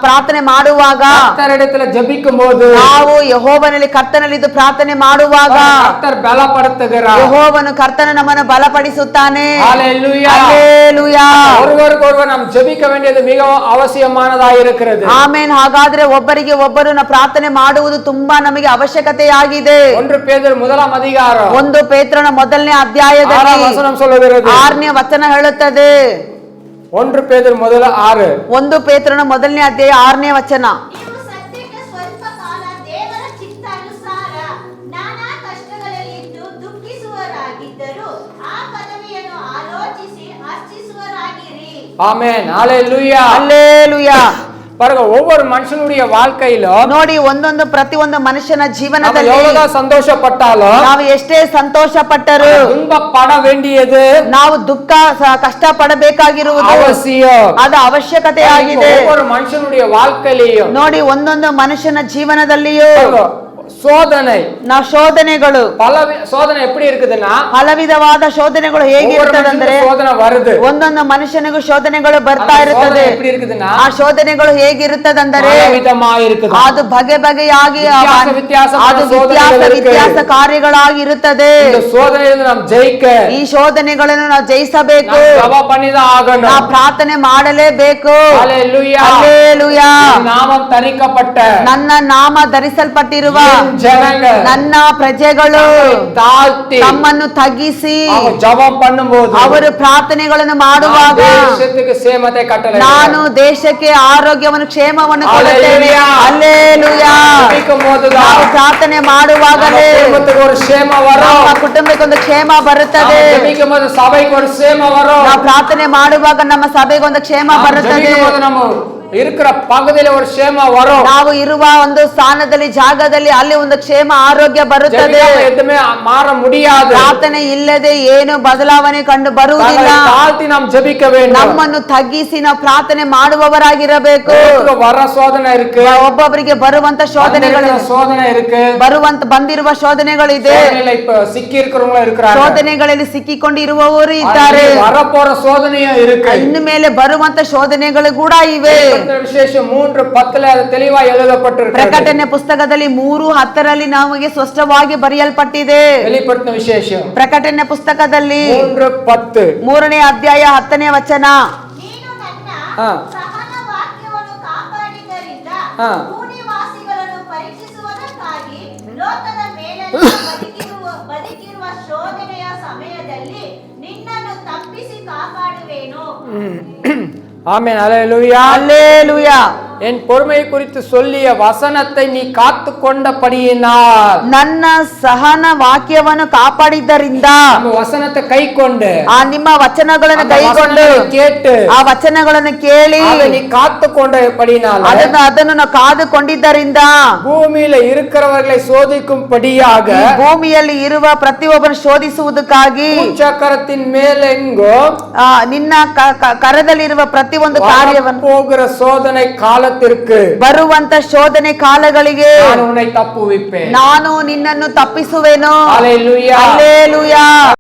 ಪ್ರಾರ್ಥನೆ ಮಾಡುವಾಗ கர்த்தரிடத்துல ஜெபிக்கும் போது ನಾವು ಯೆಹೋವನಲ್ಲಿ ಕರ್ತನಲ್ಲಿ ಇದು ಪ್ರಾರ್ಥನೆ ಮಾಡುವಾಗ கர்த்தர் பலப்படுத்துகிறார். ಯೆಹೋವನು ಕರ್ತನ ನಮ್ಮನ್ನು ಬಲಪಡಿಸುತ್ತಾನೆ. ஹalleluya. ಹಲ್ಲೆಲೂಯಾ. ஒருவருக்கொருவர் நாம் ஜெபிக்க வேண்டியது மிகவும் அவசியமானதாக இருக்கிறது. ಆಮೆನ್. ಹಾಗಾದ್ರೆ ಒಬ್ಬರಿಗೆ ಒಬ್ಬರು ಪ್ರಾರ್ಥನೆ ಮಾಡುವುದು ತುಂಬಾ ನಮಗೆ ಅವಶ್ಯಕತೆಯಾಗಿದೆ. 1 ಪೇತ್ರನ ಮೊದಲ ಅಧಿಕಾರ 1 ಪೇತ್ರನ ಮೊದಲನೇ ಅಧ್ಯಾಯದಲ್ಲಿ 6ನೇ ವಚನ சொல்லுகிறது. 6ನೇ ವಚನ ಹೇಳುತ್ತದೆ. 1 ಪೇತ್ರ ಮೊದಲ 6 1 ಪೇತ್ರನ ಮೊದಲನೇ ಅಧ್ಯಾಯ 6ನೇ ವಚನ. ನೀವು ಸದ್ಯಕ್ಕೆ ಸ್ವಲ್ಪ ಕಾಲ ದೇವರ ಚಿತ್ತಾನುಸಾರ ನಾನಾ ಕಷ್ಟಗಳಲ್ಲಿದ್ದು ದುಃಖಿಸುವರಾಗಿದ್ದರೂ ಆ ಪದವಿಯನ್ನು ಆಲೋಚಿಸಿ ಹರ್ಷಿಸುವರಾಗಿರಿ. ಆಮೆನ್. ಹalleluya. ಹಲ್ಲೆಲೂಯಾ. பாருங்க, ஒவ்வொரு மனுஷனுடைய வாழ்க்கையில ನೋಡಿ ಪ್ರತಿಯೊಂದು ಮನುಷ್ಯನ ಜೀವನದಲ್ಲಿ எவ்வளவுதான் சந்தோஷப்பட்டாலும் ನಾವು ಎಷ್ಟೇ ಸಂತೋಷ ಪಟ್ಟರು துன்பப்பட வேண்டியது ನಾವು ದುಃಖ ಕಷ್ಟ ಪಡಬೇಕಾಗಿರುವುದು அவசியம். ಅದು ಅವಶ್ಯಕತೆಯಾಗಿದೆ. ஒவ்வொரு மனுஷனுடைய வாழ்க்கையிலையும் ನೋಡಿ ಒಂದೊಂದು ಮನುಷ್ಯನ ಜೀವನದಲ್ಲಿಯೂ சோதனை ನಾವು ಶೋಧನೆಗಳು சோதனை எப்படி இருக்குதுன்னா ಹಲವಿಧವಾದ ಶೋಧನೆಗಳು ಹೇಗಿರ್ತದೆ ಅಂದ್ರೆ சோதனை வருது. ಒಂದೊಂದು ಮನುಷ್ಯನಿಗೂ ಶೋಧನೆಗಳು ಬರ್ತಾ ಇರುತ್ತದೆ. எப்படி இருக்குதுன்னா ಆ ಶೋಧನೆಗಳು ಹೇಗಿರುತ್ತದಂದರೆ ಅದು ಬಗೆ ಬಗೆಯಾಗಿ ವ್ಯತ್ಯಾಸ ಕಾರ್ಯಗಳಾಗಿ ಇರುತ್ತದೆ. ಈ ಶೋಧನೆಗಳನ್ನು ನಾವು ಜಯಿಸಬೇಕು. ನಾವು ಪ್ರಾರ್ಥನೆ ಮಾಡಲೇಬೇಕು. ಹಲ್ಲೆಲೂಯಾ. ನನ್ನ ನಾಮ ಧರಿಸಲ್ಪಟ್ಟಿರುವ ನನ್ನ ಪ್ರಜೆಗಳು ತಮ್ಮನ್ನು ತಗ್ಗಿಸಿ ಅವರು ಪ್ರಾರ್ಥನೆಗಳನ್ನು ಮಾಡುವಾಗ ನಾನು ದೇಶಕ್ಕೆ ಆರೋಗ್ಯವನ್ನು ಕ್ಷೇಮವನ್ನು ಕೊಡುತ್ತೇನೆ. ಹಲ್ಲೆಲೂಯಾ. ನಾವು ಪ್ರಾರ್ಥನೆ ಮಾಡುವಾಗಲೇ ನಮ್ಮ ಕುಟುಂಬಕ್ಕೆ ಒಂದು ಕ್ಷೇಮ ಬರುತ್ತದೆ. ನಾವು ಪ್ರಾರ್ಥನೆ ಮಾಡುವಾಗ ನಮ್ಮ ಸಭೆಗೆ ಒಂದು ಕ್ಷೇಮ ಬರುತ್ತದೆ. இருக்கிற பகுதியில ஒரு ಕ್ಷೇಮ வரும். ನಾವು ಇರುವ ಒಂದು ಸ್ಥಾನದಲ್ಲಿ ಜಾಗದಲ್ಲಿ ಅಲ್ಲಿ ಒಂದು ಕ್ಷೇಮ ಆರೋಗ್ಯ ಬರುತ್ತದೆ. எதுமே மாற முடியாது. ಪ್ರಾರ್ಥನೆ ಇಲ್ಲದೆ ಏನು ಬದಲಾವಣೆ ಕಂಡು ಬರುವುದಿಲ್ಲ. ತಾಳ್ತಿ ನಾವು ಜಪಿக்க வேண்டும். ನಮ್ಮನ್ನು ತಗ್ಗಿಸಿ ನಾವು ಪ್ರಾರ್ಥನೆ ಮಾಡುವವರಾಗಿರಬೇಕು. வர சோதனை இருக்கு. ಒಬ್ಬೊಬ್ಬರಿಗೆ ಬರುವಂತ ಶೋಧನೆಗಳು ಬಂದಿರುವ ಶೋಧನೆಗಳಿದೆ. இப்ப ಸಿಕ್ಕಿ இருக்கிறவங்க இருக்கிறாங்க. ಶೋಧನೆಗಳಲ್ಲಿ ಸಿಕ್ಕಿಕೊಂಡಿರುವವರು ಇದ್ದಾರೆ. வரப்போற சோதனையும் இருக்கு. ಇನ್ನು ಮೇಲೆ ಬರುವಂತ ಶೋಧನೆಗಳು ಕೂಡ ಇವೆ. ವಿಶೇಷ 3:10 ಅದು ತೆಲಿವಾಗಿ எழுதப்பட்டிருக்கிறது. ಪ್ರಕಟಣೆ ಪುಸ್ತಕದಲ್ಲಿ 3:10 ನಮಗೆ ಸ್ಪಷ್ಟವಾಗಿ ಬರೆಯಲ್ಪಟ್ಟಿದೆ. வெளிப்படுத்தின ವಿಶೇಷ ಪ್ರಕಟಣೆ ಪುಸ್ತಕದಲ್ಲಿ 3:10 3ನೇ ಅಧ್ಯಾಯ 10ನೇ ವಚನ. ನೀನು ನನ್ನ ಸಹನ ವಾಕ್ಯವನ್ನು ಕಾಪಾಡಿದ್ದರಿಂದ ಭೂನಿವಾಸಿಗಳನ್ನು ಪರೀಕ್ಷಿಸುವುದಕ್ಕಾಗಿ ಲೋಕದ ಮೇಲಲ್ಲಿ ಬದುಕಿರುವ ಶೋಧನೆಯ ಸಮಯದಲ್ಲಿ ನಿನ್ನನ್ನು ತಪ್ಪಿಸಿ ಕಾಪಾಡುವೆನು. ஆமென். ஹல்லேலூயா. ஹல்லேலூயா. என் பொறுமை குறித்து சொல்லிய வசனத்தை நீ காத்து கொண்டபடியினால் ನನ್ನ ಸಹನ ವಾಕ್ಯವನ್ನು ಕಾಪಾಡಿದ್ದರಿಂದ ನಮ್ಮ ವಚನத்தை ಕೈಕೊಂಡು ಆ ನಿಮ್ಮ ವಚನಗಳನ್ನು ಕೈಕೊಂಡು ಕೇಟ್ಟು ಆ ವಚನಗಳನ್ನು ಕೇಳಿ நீ காத்துக்கொண்டபடியினால் ಅದನ್ನು ನಾವು ಕಾದುಕೊಂಡಿದ್ದರಿಂದ ಭೂಮಿಯಲ್ಲಿ இருக்கிறவர்களை சோதிக்கும்படியாக ಭೂಮಿಯಲ್ಲಿ ಇರುವ ಪ್ರತಿಯೊಬ್ಬರನ್ನು ಶೋಧಿಸುವುದಕ್ಕಾಗಿ ಚಕ್ರத்தின் மேலெங்கோ ನಿನ್ನ ಕರದಲ್ಲಿರುವ ಪ್ರತಿಯೊಂದು ಕಾರ್ಯವನ್ನು போகிற சோதனை ಕಾಲத்திற்கு ಬರುವಂತ ಶೋಧನೆ ಕಾಲಗಳಿಗೆ ನಾನು ನಿನ್ನನ್ನು ತಪ್ಪುವಿಪೆ. ನಾನು ನಿನ್ನನ್ನು ತಪ್ಪಿಸುವೆನು. ಹಲ್ಲೆಲೂಯಾ. ಹಲ್ಲೆಲೂಯಾ.